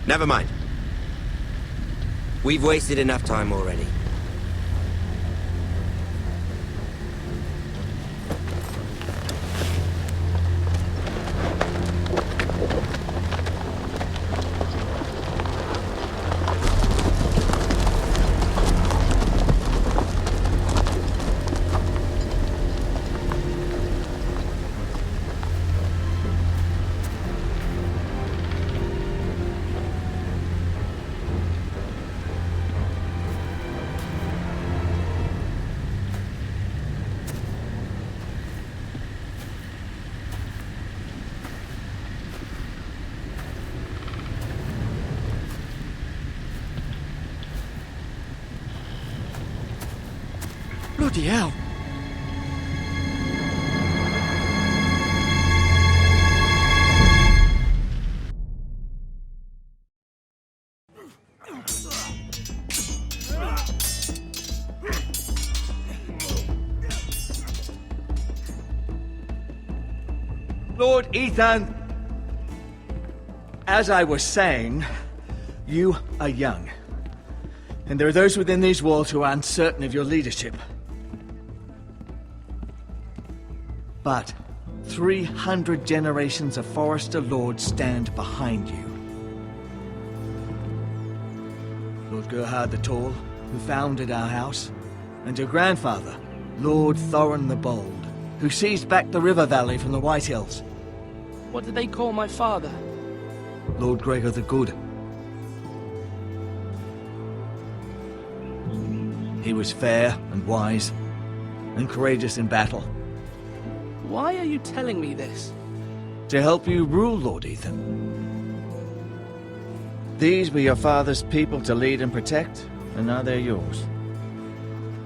Never mind. We've wasted enough time already. Bloody hell! Lord Ethan! As I was saying, you are young. And there are those within these walls who are uncertain of your leadership. But 300 generations of Forrester lords stand behind you. Lord Gerhard the Tall, who founded our house, and your grandfather, Lord Thorin the Bold, who seized back the river valley from the White Hills. What did they call my father? Lord Gregor the Good. He was fair and wise, and courageous in battle. Why are you telling me this? To help you rule, Lord Ethan. These were your father's people to lead and protect, and now they're yours.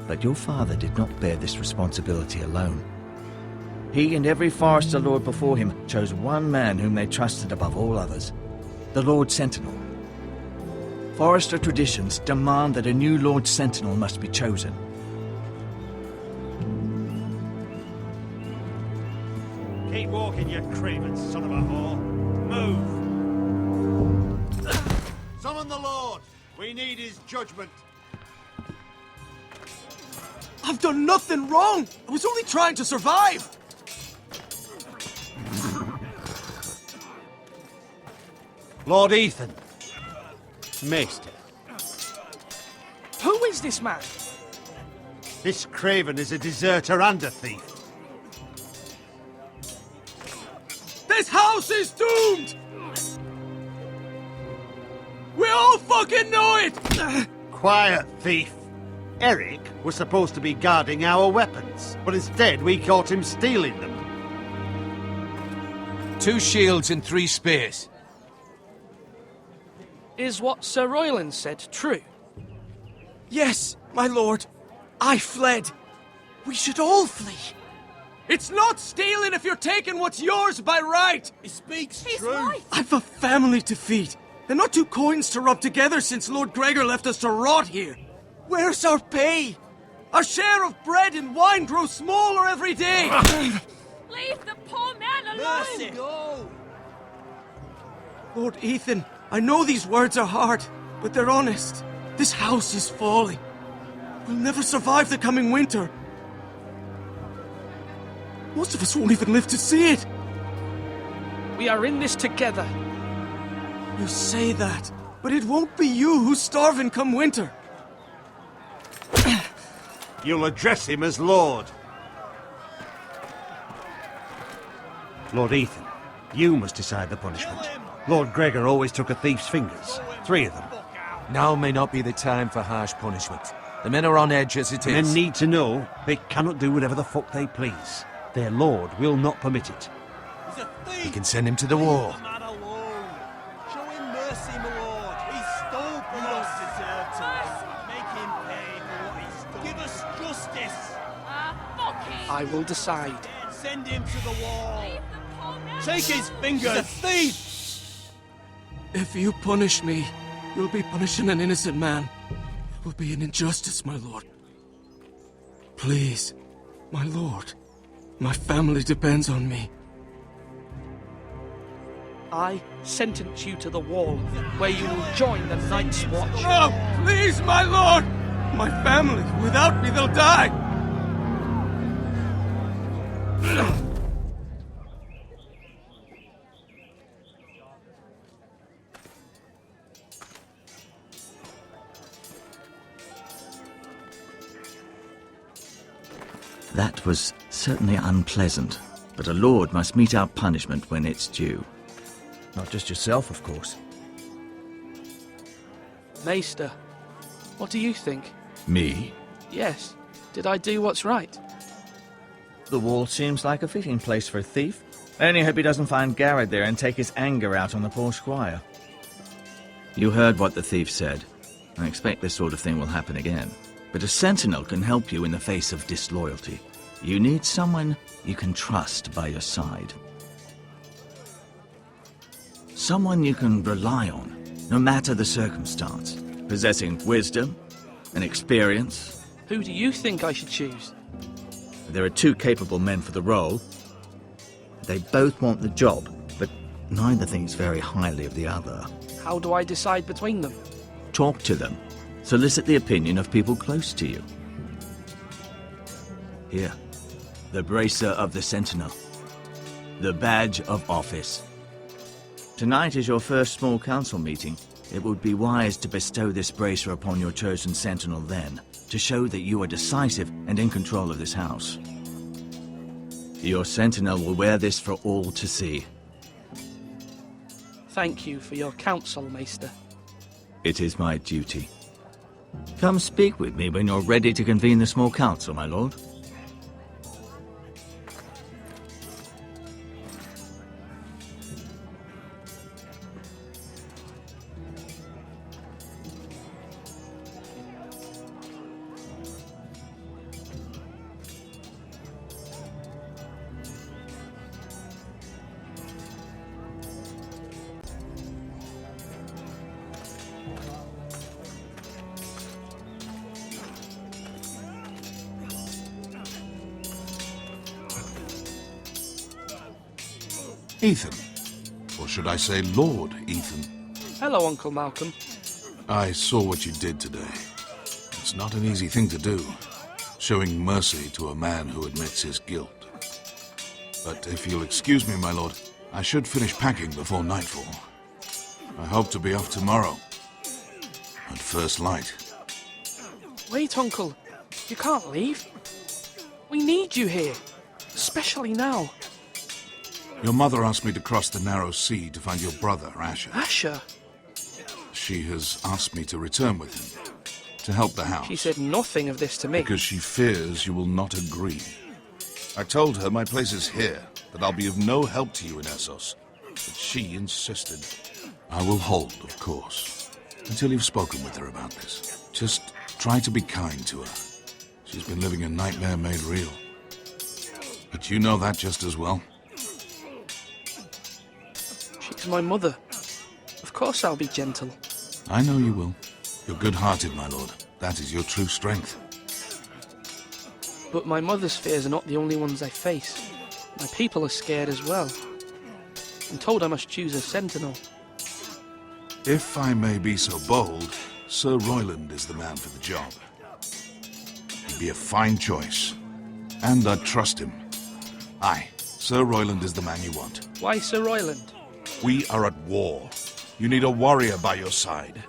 But your father did not bear this responsibility alone. He and every Forrester lord before him chose one man whom they trusted above all others, the Lord Sentinel. Forrester traditions demand that a new Lord Sentinel must be chosen. Keep walking, you craven son of a whore. Move! Summon the Lord! We need his judgment. I've done nothing wrong! I was only trying to survive! Lord Ethan. Maester. Who is this man? This craven is a deserter and a thief. This house is doomed! We all fucking know it! Quiet, thief. Eric was supposed to be guarding our weapons, but instead we caught him stealing them. 2 shields and 3 spears. Is what Sir Royland said true? Yes, my lord. I fled. We should all flee. It's not stealing if you're taking what's yours by right. He speaks He's true. right. I've a family to feed. And not 2 coins to rub together since Lord Gregor left us to rot here. Where's our pay? Our share of bread and wine grows smaller every day. Leave the poor man alone! Mercy. Go. Lord Ethan, I know these words are hard, but they're honest. This house is falling. We'll never survive the coming winter. Most of us won't even live to see it. We are in this together. You say that, but it won't be you who's starving come winter. You'll address him as Lord. Lord Ethan, you must decide the punishment. Lord Gregor always took a thief's fingers. 3 of them. Now may not be the time for harsh punishment. The men are on edge as it is. Men need to know they cannot do whatever the fuck they please. Their lord will not permit it. He's a thief. We can send him to the war. Leave the man alone. Show him mercy, my lord. He stole from us. Deserve to make him pay for what he's done. Give us justice. Fuck him! I will decide. Send him to the wall. Leave the poor man Take his alone. fingers. He's a thief. If you punish me, you'll be punishing an innocent man. It will be an injustice, my lord. Please, my lord. My family depends on me. I sentence you to the wall, where you will join the Night's Watch. No, please, my lord! My family, without me, they'll die! That was certainly unpleasant, but a lord must mete out punishment when it's due. Not just yourself, of course. Maester, what do you think? Me? Yes. Did I do what's right? The wall seems like a fitting place for a thief. I only hope he doesn't find Gared there and take his anger out on the poor squire. You heard what the thief said. I expect this sort of thing will happen again. But a sentinel can help you in the face of disloyalty. You need someone you can trust by your side. Someone you can rely on, no matter the circumstance. Possessing wisdom and experience. Who do you think I should choose? There are 2 capable men for the role. They both want the job, but neither thinks very highly of the other. How do I decide between them? Talk to them. Solicit the opinion of people close to you. Here, the bracer of the Sentinel. The badge of office. Tonight is your first small council meeting. It would be wise to bestow this bracer upon your chosen Sentinel then, to show that you are decisive and in control of this house. Your Sentinel will wear this for all to see. Thank you for your counsel, Maester. It is my duty. Come speak with me when you're ready to convene the small council, my lord. Ethan. Or should I say Lord Ethan? Hello, Uncle Malcolm. I saw what you did today. It's not an easy thing to do, showing mercy to a man who admits his guilt. But if you'll excuse me, my lord, I should finish packing before nightfall. I hope to be off tomorrow. At first light. Wait, Uncle. You can't leave. We need you here. Especially now. Your mother asked me to cross the narrow sea to find your brother, Asher. Asher? She has asked me to return with him, to help the house. She said nothing of this to me. Because she fears you will not agree. I told her my place is here, that I'll be of no help to you in Essos. But she insisted. I will hold, of course, until you've spoken with her about this. Just try to be kind to her. She's been living a nightmare made real. But you know that just as well. She's my mother. Of course I'll be gentle. I know you will. You're good-hearted, my lord. That is your true strength. But my mother's fears are not the only ones I face. My people are scared as well. I'm told I must choose a sentinel. If I may be so bold, Sir Royland is the man for the job. He'd be a fine choice. And I'd trust him. Aye, Sir Royland is the man you want. Why Sir Royland? We are at war. You need a warrior by your side.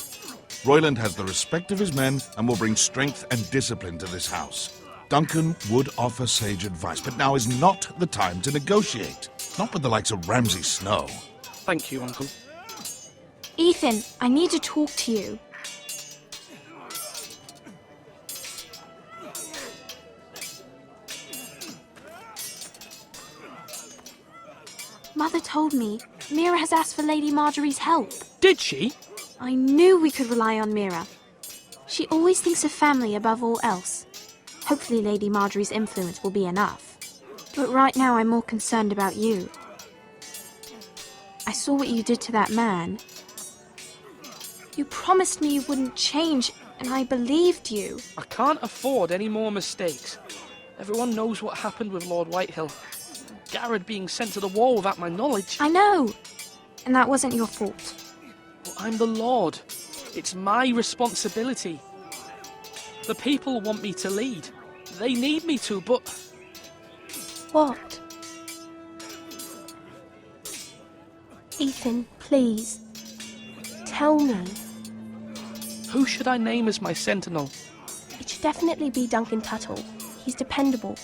Royland has the respect of his men and will bring strength and discipline to this house. Duncan would offer sage advice, but now is not the time to negotiate. Not with the likes of Ramsay Snow. Thank you, Uncle. Ethan, I need to talk to you. Mother told me Mira has asked for Lady Margaery's help. Did she? I knew we could rely on Mira. She always thinks of family above all else. Hopefully Lady Margaery's influence will be enough. But right now I'm more concerned about you. I saw what you did to that man. You promised me you wouldn't change, and I believed you. I can't afford any more mistakes. Everyone knows what happened with Lord Whitehill. Gared being sent to the war without my knowledge. I know. And that wasn't your fault. Well, I'm the Lord. It's my responsibility. The people want me to lead. They need me to, but... What? Ethan, please. Tell me. Who should I name as my sentinel? It should definitely be Duncan Tuttle. He's dependable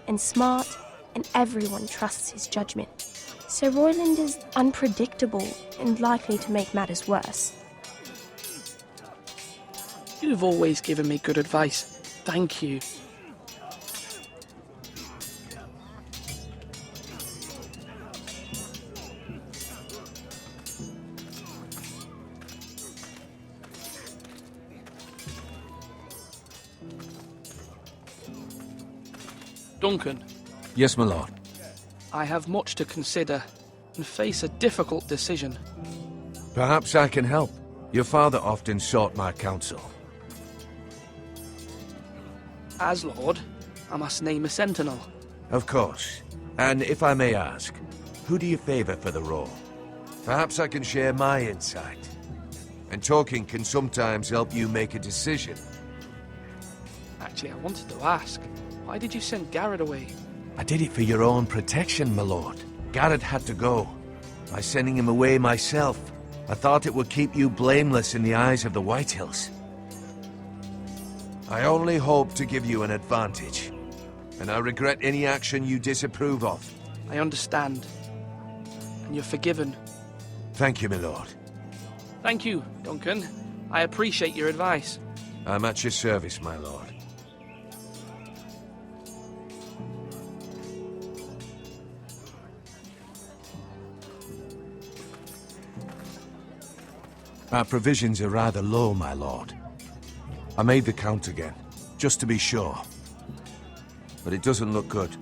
and smart, and everyone trusts his judgment. Sir Royland is unpredictable and likely to make matters worse. You've always given me good advice. Thank you. Duncan. Yes, my lord. I have much to consider and face a difficult decision. Perhaps I can help. Your father often sought my counsel. As Lord, I must name a sentinel. Of course. And if I may ask, who do you favor for the role? Perhaps I can share my insight. And talking can sometimes help you make a decision. Actually, I wanted to ask, why did you send Gared away? I did it for your own protection, my lord. Gared had to go. By sending him away myself, I thought it would keep you blameless in the eyes of the Whitehills. I only hope to give you an advantage, and I regret any action you disapprove of. I understand. And you're forgiven. Thank you, my lord. Thank you, Duncan. I appreciate your advice. I'm at your service, my lord. Our provisions are rather low, my lord. I made the count again, just to be sure. But it doesn't look good.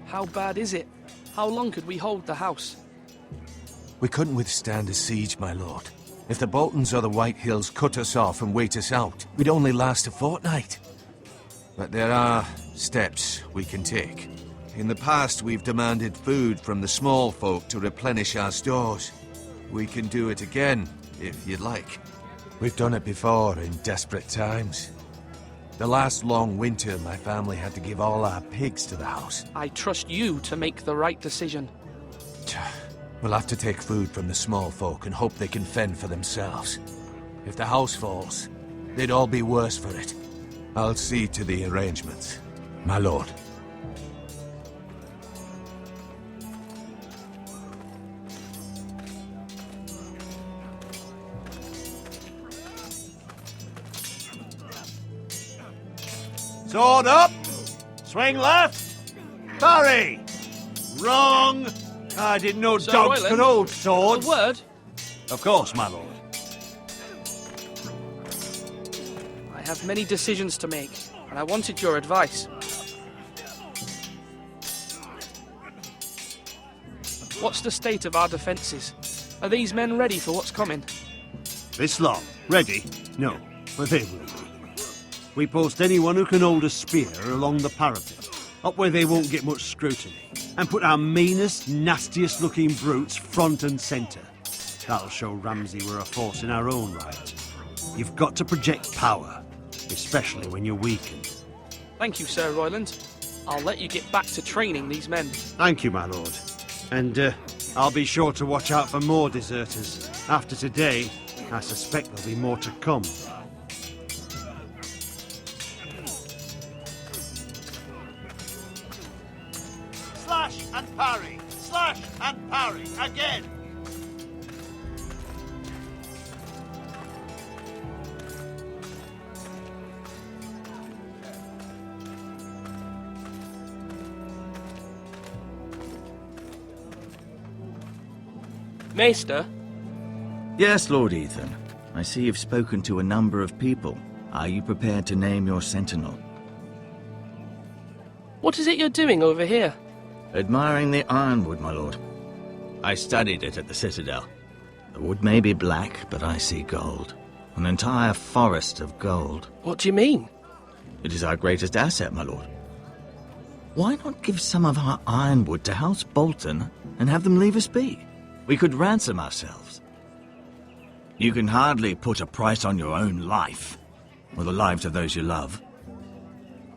How bad is it? How long could we hold the house? We couldn't withstand a siege, my lord. If the Boltons or the Whitehills cut us off and wait us out, we'd only last a fortnight. But there are steps we can take. In the past, we've demanded food from the small folk to replenish our stores. We can do it again, if you'd like. We've done it before in desperate times. The last long winter, my family had to give all our pigs to the house. I trust you to make the right decision. We'll have to take food from the small folk and hope they can fend for themselves. If the house falls, they'd all be worse for it. I'll see to the arrangements, my lord. Sword up! Swing left! Parry! Wrong! I didn't know Sir dogs Royland, could hold swords. A word? Of course, my lord. I have many decisions to make, and I wanted your advice. What's the state of our defences? Are these men ready for what's coming? This lot, ready? No, but they will be. We post anyone who can hold a spear along the parapet, up where they won't get much scrutiny, and put our meanest, nastiest looking brutes front and centre. That'll show Ramsay we're a force in our own right. You've got to project power, especially when you're weakened. Thank you, Sir Royland. I'll let you get back to training these men. Thank you, my lord. And I'll be sure to watch out for more deserters. After today, I suspect there'll be more to come. Slash and parry! Slash and parry! Again! Maester? Yes, Lord Ethan. I see you've spoken to a number of people. Are you prepared to name your sentinel? What is it you're doing over here? Admiring the Ironwood, my lord. I studied it at the Citadel. The wood may be black, but I see gold. An entire forest of gold. What do you mean? It is our greatest asset, my lord. Why not give some of our Ironwood to House Bolton and have them leave us be? We could ransom ourselves. You can hardly put a price on your own life, or the lives of those you love.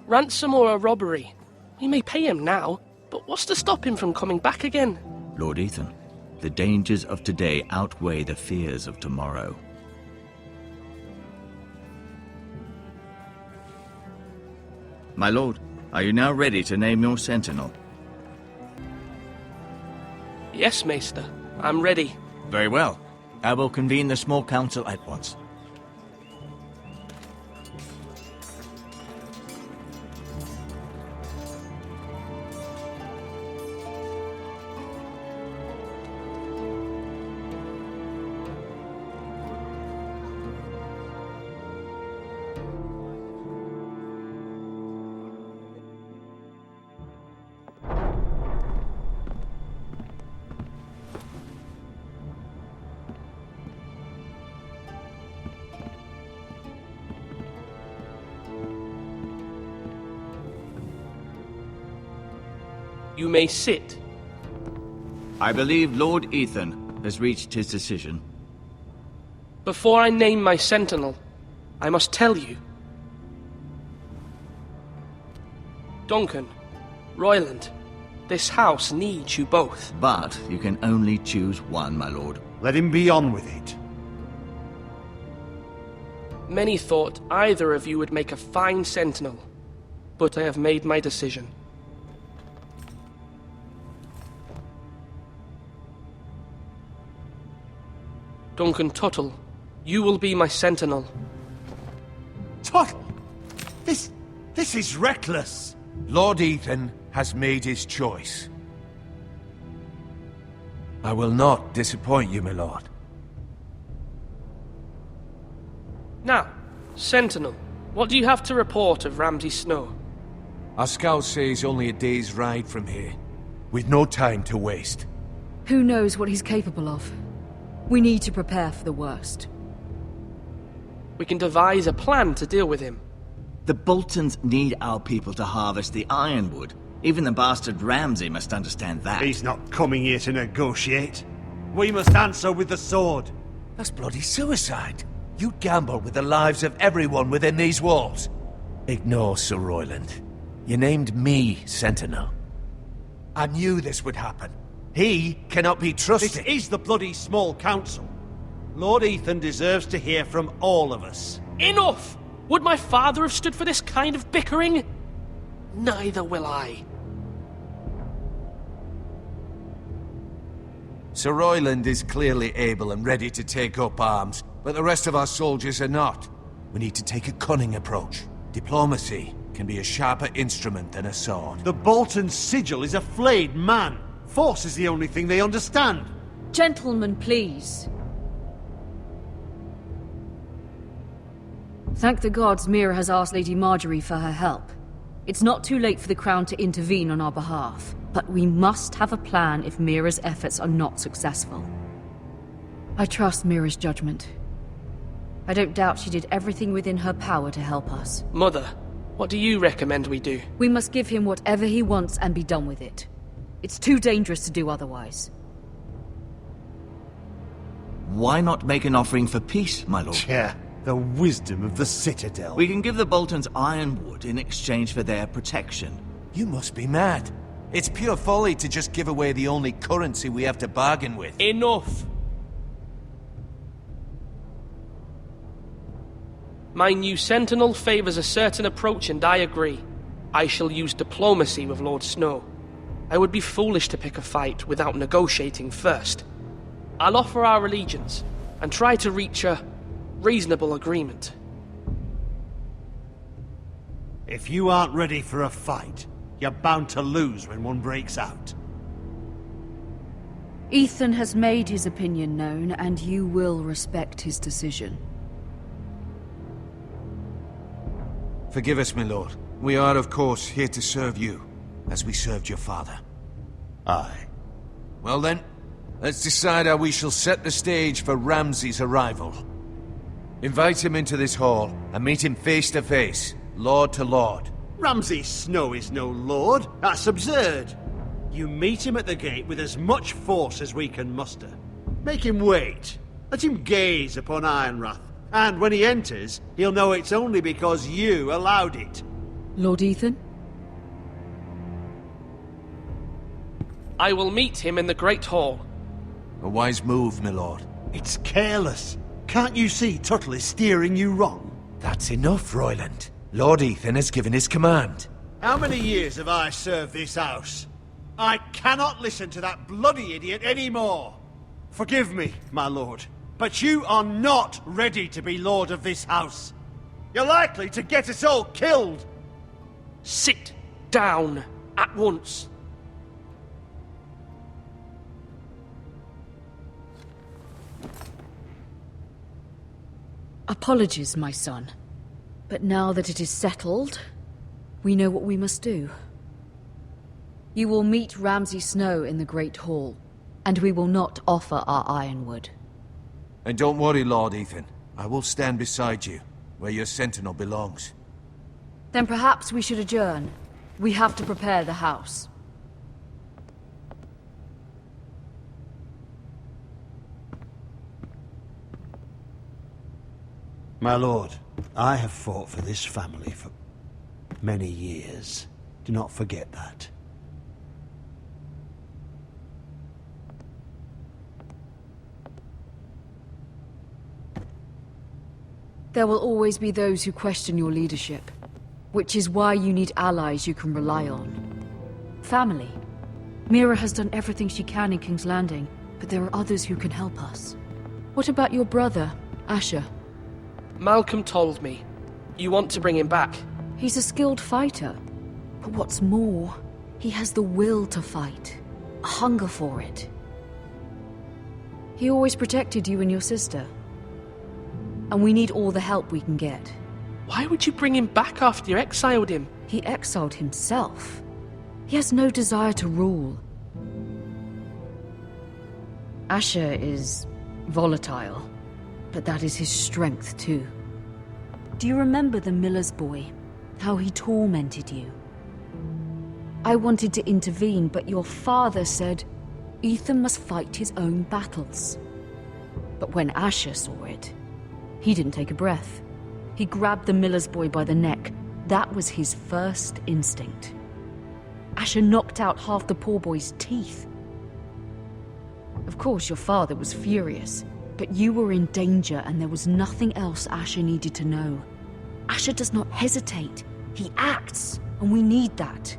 Ransom or a robbery? We may pay him now, but what's to stop him from coming back again? Lord Ethan, the dangers of today outweigh the fears of tomorrow. My lord, are you now ready to name your sentinel? Yes, Maester. I'm ready. Very well. I will convene the small council at once. You may sit. I believe Lord Ethan has reached his decision. Before I name my sentinel, I must tell you. Duncan, Royland, this house needs you both. But you can only choose one, my lord. Let him be on with it. Many thought either of you would make a fine sentinel, but I have made my decision. Duncan Tuttle, you will be my sentinel. Tuttle! This is reckless! Lord Ethan has made his choice. I will not disappoint you, my lord. Now, sentinel, what do you have to report of Ramsay Snow? Our scouts say he's only a day's ride from here, with no time to waste. Who knows what he's capable of? We need to prepare for the worst. We can devise a plan to deal with him. The Boltons need our people to harvest the Ironwood. Even the bastard Ramsay must understand that. He's not coming here to negotiate. We must answer with the sword. That's bloody suicide. You'd gamble with the lives of everyone within these walls. Ignore Sir Royland. You named me Sentinel. I knew this would happen. He cannot be trusted. This is the bloody small council. Lord Ethan deserves to hear from all of us. Enough! Would my father have stood for this kind of bickering? Neither will I. Sir Royland is clearly able and ready to take up arms, but the rest of our soldiers are not. We need to take a cunning approach. Diplomacy can be a sharper instrument than a sword. The Bolton sigil is a flayed man. Force is the only thing they understand. Gentlemen, please. Thank the gods Mira has asked Lady Margaery for her help. It's not too late for the Crown to intervene on our behalf, but we must have a plan if Mira's efforts are not successful. I trust Mira's judgment. I don't doubt she did everything within her power to help us. Mother, what do you recommend we do? We must give him whatever he wants and be done with it. It's too dangerous to do otherwise. Why not make an offering for peace, my lord? Yeah, the wisdom of the Citadel. We can give the Boltons Ironwood in exchange for their protection. You must be mad. It's pure folly to just give away the only currency we have to bargain with. Enough! My new sentinel favors a certain approach, and I agree. I shall use diplomacy with Lord Snow. I would be foolish to pick a fight without negotiating first. I'll offer our allegiance, and try to reach a reasonable agreement. If you aren't ready for a fight, you're bound to lose when one breaks out. Ethan has made his opinion known, and you will respect his decision. Forgive us, my lord. We are, of course, here to serve you, as we served your father. Aye. Well then, let's decide how we shall set the stage for Ramsay's arrival. Invite him into this hall, and meet him face to face, lord to lord. Ramsay Snow is no lord. That's absurd. You meet him at the gate with as much force as we can muster. Make him wait. Let him gaze upon Ironrath. And when he enters, he'll know it's only because you allowed it. Lord Ethan? I will meet him in the Great Hall. A wise move, my lord. It's careless. Can't you see Tuttle is steering you wrong? That's enough, Royland. Lord Ethan has given his command. How many years have I served this house? I cannot listen to that bloody idiot anymore. Forgive me, my lord, but you are not ready to be lord of this house. You're likely to get us all killed. Sit down at once. Apologies, my son. But now that it is settled, we know what we must do. You will meet Ramsay Snow in the Great Hall, and we will not offer our Ironwood. And don't worry, Lord Ethan. I will stand beside you, where your sentinel belongs. Then perhaps we should adjourn. We have to prepare the house. My lord, I have fought for this family for many years. Do not forget that. There will always be those who question your leadership, which is why you need allies you can rely on. Family. Mira has done everything she can in King's Landing, but there are others who can help us. What about your brother, Asher? Malcolm told me. You want to bring him back? He's a skilled fighter. But what's more, he has the will to fight. A hunger for it. He always protected you and your sister. And we need all the help we can get. Why would you bring him back after you exiled him? He exiled himself. He has no desire to rule. Asher is volatile, but that is his strength too. Do you remember the miller's boy? How he tormented you? I wanted to intervene, but your father said Ethan must fight his own battles. But when Asher saw it, he didn't take a breath. He grabbed the miller's boy by the neck. That was his first instinct. Asher knocked out half the poor boy's teeth. Of course, your father was furious, but you were in danger and there was nothing else Asher needed to know. Asher does not hesitate. He acts, and we need that.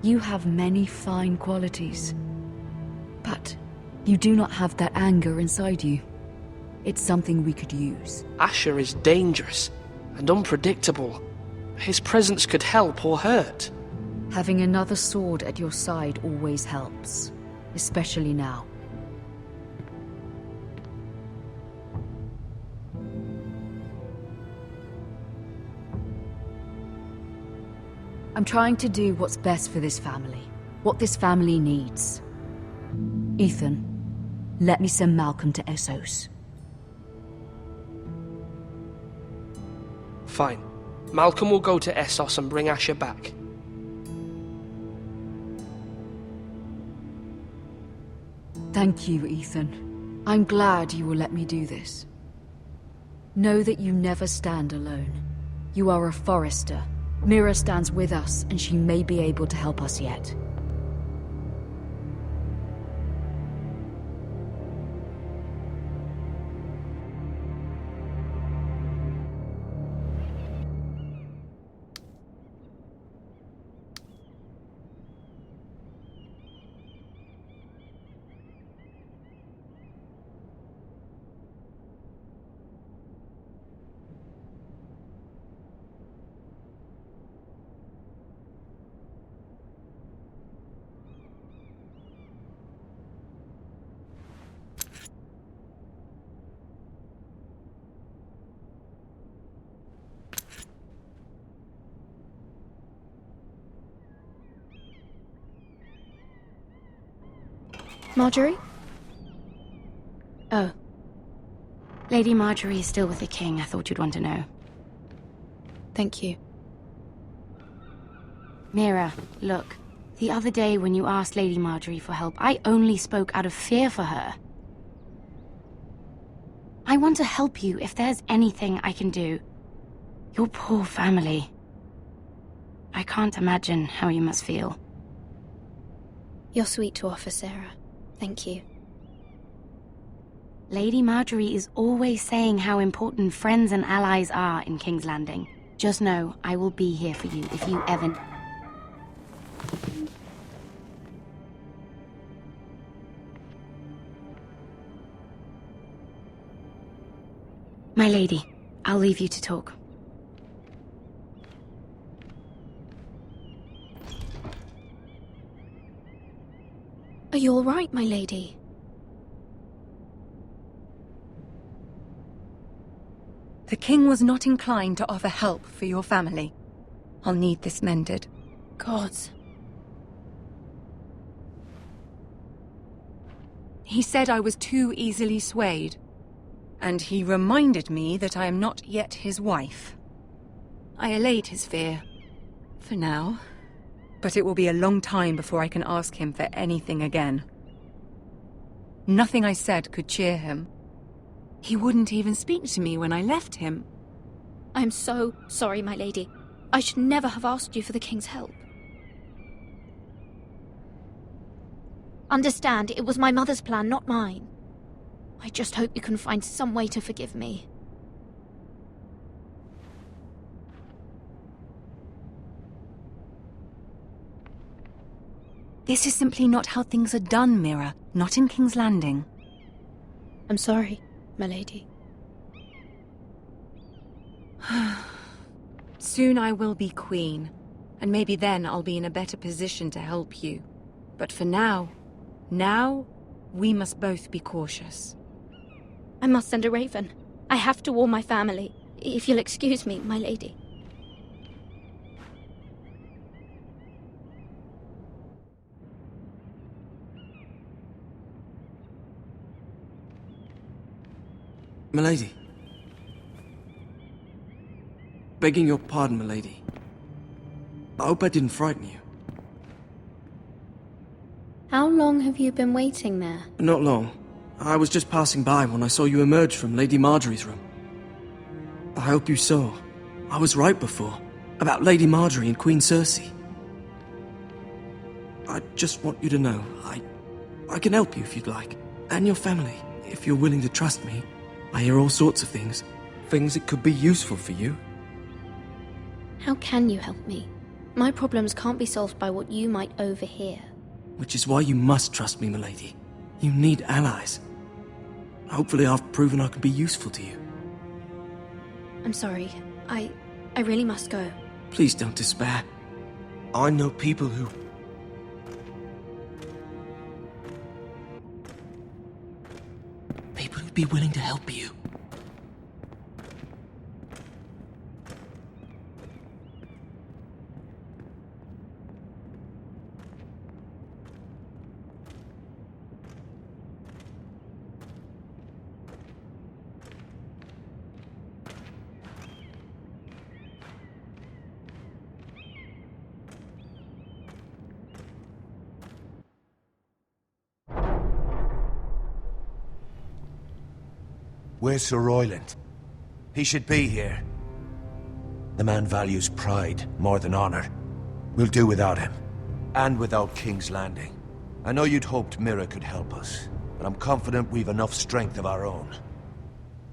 You have many fine qualities, but you do not have that anger inside you. It's something we could use. Asher is dangerous and unpredictable. His presence could help or hurt. Having another sword at your side always helps, especially now. I'm trying to do what's best for this family, what this family needs. Ethan, let me send Malcolm to Essos. Fine. Malcolm will go to Essos and bring Asher back. Thank you, Ethan. I'm glad you will let me do this. Know that you never stand alone. You are a Forrester. Mira stands with us, and she may be able to help us yet. Margaery? Oh. Lady Margaery is still with the king. I thought you'd want to know. Thank you. Mira, look. The other day when you asked Lady Margaery for help, I only spoke out of fear for her. I want to help you if there's anything I can do. Your poor family. I can't imagine how you must feel. You're sweet to offer, Sarah. Thank you. Lady Margaery is always saying how important friends and allies are in King's Landing. Just know, I will be here for you if you ever... My lady, I'll leave you to talk. Are you all right, my lady? The king was not inclined to offer help for your family. I'll need this mended. Gods. He said I was too easily swayed. And he reminded me that I am not yet his wife. I allayed his fear. For now. But it will be a long time before I can ask him for anything again. Nothing I said could cheer him. He wouldn't even speak to me when I left him. I'm so sorry, my lady. I should never have asked you for the king's help. Understand, it was my mother's plan, not mine. I just hope you can find some way to forgive me. This is simply not how things are done, Mira. Not in King's Landing. I'm sorry, my lady. Soon I will be queen, and maybe then I'll be in a better position to help you. But for now, we must both be cautious. I must send a raven. I have to warn my family. If you'll excuse me, my lady. Milady. Begging your pardon, milady. I hope I didn't frighten you. How long have you been waiting there? Not long. I was just passing by when I saw you emerge from Lady Margaery's room. I hope you saw. I was right before. About Lady Margaery and Queen Cersei. I just want you to know, I can help you if you'd like. And your family, if you're willing to trust me. I hear all sorts of things. Things that could be useful for you. How can you help me? My problems can't be solved by what you might overhear. Which is why you must trust me, milady. You need allies. Hopefully I've proven I can be useful to you. I'm sorry. I really must go. Please don't despair. I know people who'd be willing to help you. Where's Sir Royland? He should be here. The man values pride more than honor. We'll do without him. And without King's Landing. I know you'd hoped Mira could help us, but I'm confident we've enough strength of our own.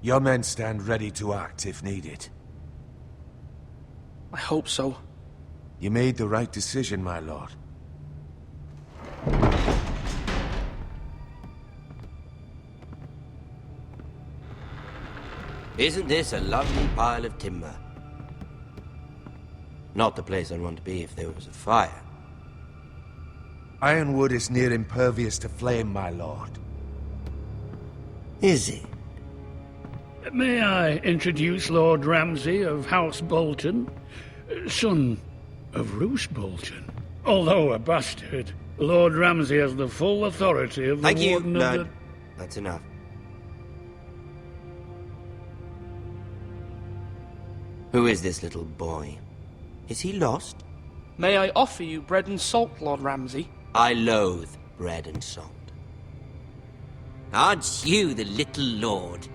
Your men stand ready to act if needed. I hope so. You made the right decision, my lord. Isn't this a lovely pile of timber? Not the place I'd want to be if there was a fire. Ironwood is near impervious to flame, my lord. Is it? May I introduce Lord Ramsay of House Bolton, son of Roose Bolton. Although a bastard, Lord Ramsay has the full authority of the Warden of the... That's enough. Who is this little boy? Is he lost? May I offer you bread and salt, Lord Ramsay? I loathe bread and salt. Aren't you the little lord?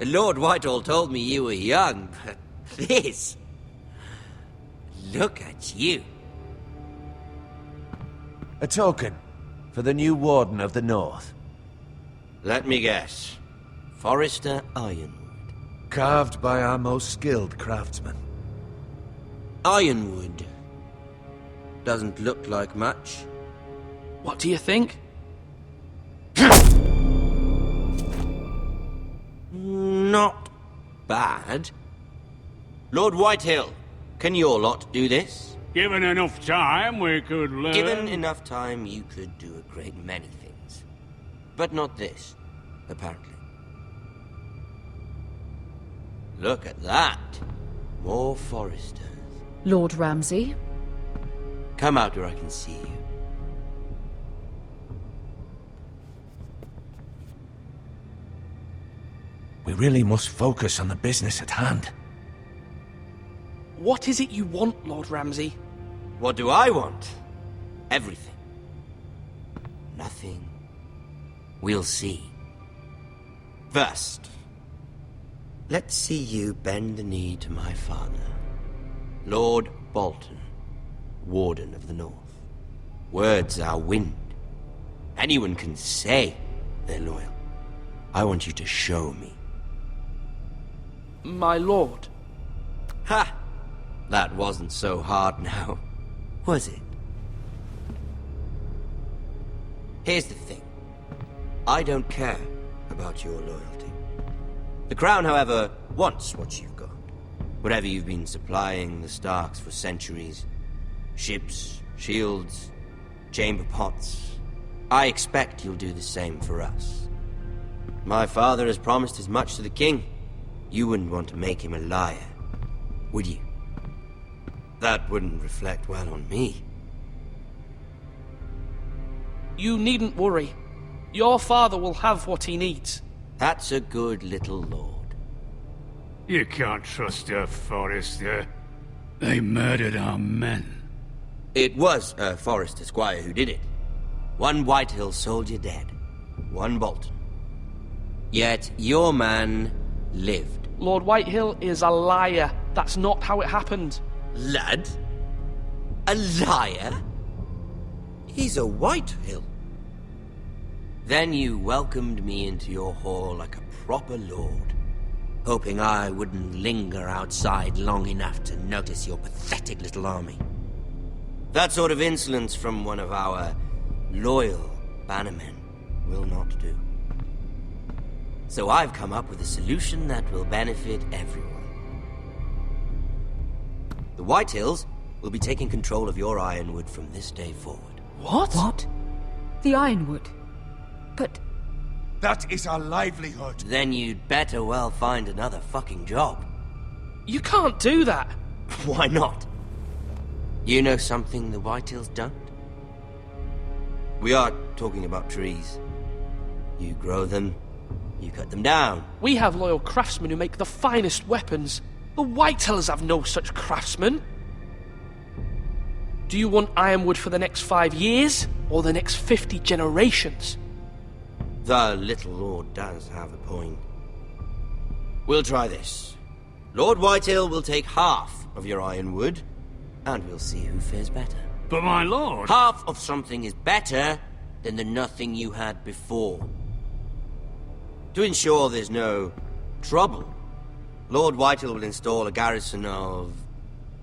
Lord Whitehall told me you were young, but this... Look at you. A token for the new Warden of the North. Let me guess. Forrester Ironwood. Carved by our most skilled craftsmen. Ironwood. Doesn't look like much. What do you think? Not bad. Lord Whitehill, can your lot do this? Given enough time, we could learn... Given enough time, you could do a great many things. But not this, apparently. Look at that. More Forresters. Lord Ramsay? Come out where I can see you. We really must focus on the business at hand. What is it you want, Lord Ramsay? What do I want? Everything. Nothing. We'll see. First, Let's see you bend the knee to my father, Lord Bolton, Warden of the North. Words are wind. Anyone can say they're loyal. I want you to show me. My lord. Ha! That wasn't so hard now, was it? Here's the thing. I don't care about your loyalty. The Crown, however, wants what you've got. Whatever you've been supplying the Starks for centuries. Ships, shields, chamber pots. I expect you'll do the same for us. My father has promised as much to the king. You wouldn't want to make him a liar, would you? That wouldn't reflect well on me. You needn't worry. Your father will have what he needs. That's a good little lord. You can't trust her, Forrester. They murdered our men. It was a Forrester squire who did it. One Whitehill soldier dead. One Bolton. Yet your man lived. Lord Whitehill is a liar. That's not how it happened. Lad? A liar? He's a Whitehill. Then you welcomed me into your hall like a proper lord, hoping I wouldn't linger outside long enough to notice your pathetic little army. That sort of insolence from one of our loyal bannermen will not do. So I've come up with a solution that will benefit everyone. The Whitehills will be taking control of your Ironwood from this day forward. What? What? The Ironwood? But... That is our livelihood. Then you'd better well find another fucking job. You can't do that. Why not? You know something the Whitehills don't? We are talking about trees. You grow them, you cut them down. We have loyal craftsmen who make the finest weapons. The Whitehills have no such craftsmen. Do you want Ironwood for the next 5 years, or the next 50 generations? The little lord does have a point. We'll try this. Lord Whitehill will take half of your Ironwood, and we'll see who fares better. But my lord... Half of something is better than the nothing you had before. To ensure there's no trouble, Lord Whitehill will install a garrison of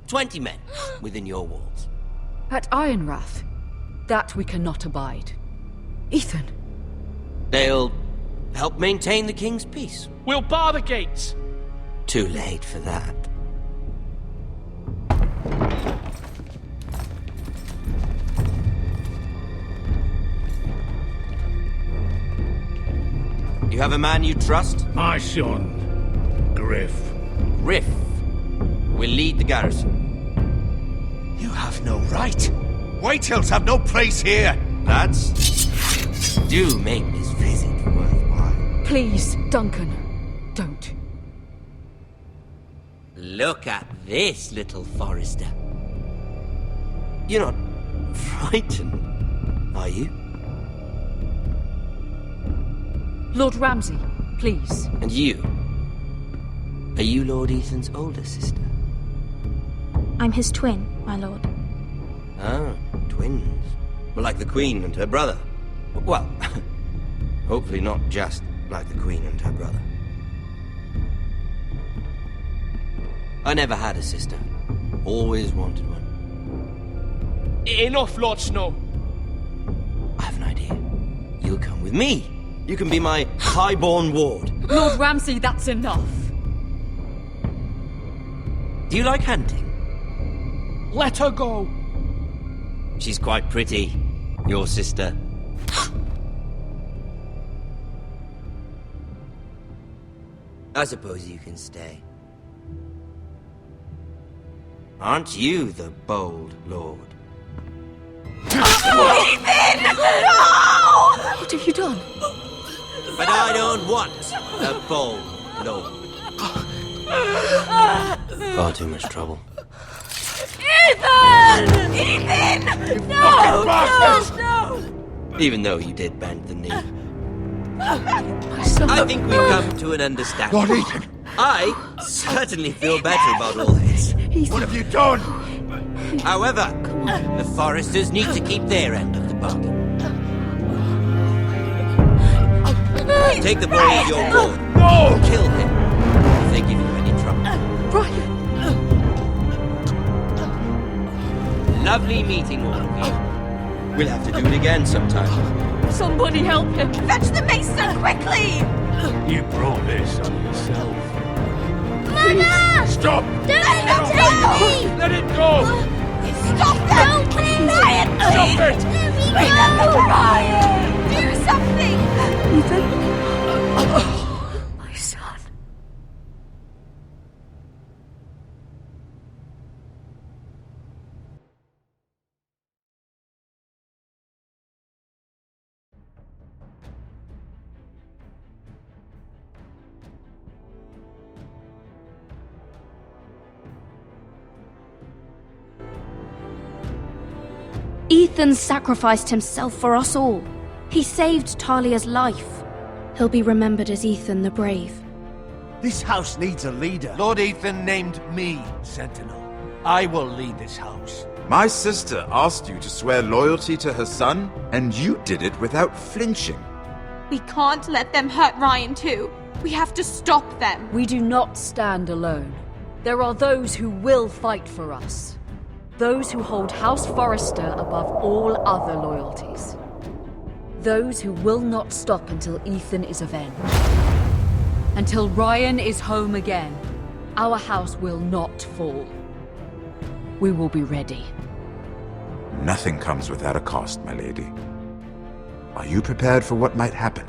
20 men within your walls. At Ironrath? That we cannot abide. Ethan! They'll help maintain the king's peace. We'll bar the gates! Too late for that. You have a man you trust? My son, Griff. Griff will lead the garrison. You have no right. Whitehills have no place here. Lads, do make this visit worthwhile. Please, Duncan, don't. Look at this, little Forrester. You're not frightened, are you? Lord Ramsay, please. And you? Are you Lord Ethan's older sister? I'm his twin, my lord. Ah, twins. Well, like the Queen and her brother. Well, hopefully not just like the Queen and her brother. I never had a sister. Always wanted one. Enough, Lord Snow. I have an idea. You'll come with me. You can be my highborn ward. Lord Ramsay, that's enough. Do you like hunting? Let her go. She's quite pretty, your sister. I suppose you can stay. Aren't you the bold lord? Ethan! No! What have you done? But I don't want a bold lord. Far too much trouble. Ethan! Ethan! No! No! Even though you did bend the knee. My son. I think we've come to an understanding. Lord Ethan! I certainly feel better about all this. What have you done? However, the Forresters need to keep their end of the bargain. Take the boy as your ward. No! Kill him if they give you any trouble. Brian! Lovely meeting all of you. We'll have to do it again sometime. Somebody help him! Fetch the mason quickly! You brought this on yourself. Mama! Stop! Don't let him take me! Let it go! Stop them! Please! Ryan, please! Stop it! Remember Ryan! Do something! Ethan? My son. Ethan sacrificed himself for us all. He saved Talia's life. He'll be remembered as Ethan the Brave. This house needs a leader. Lord Ethan named me Sentinel. I will lead this house. My sister asked you to swear loyalty to her son, and you did it without flinching. We can't let them hurt Ryan too. We have to stop them. We do not stand alone. There are those who will fight for us. Those who hold House Forrester above all other loyalties. Those who will not stop until Ethan is avenged. Until Ryan is home again, our house will not fall. We will be ready. Nothing comes without a cost, my lady. Are you prepared for what might happen?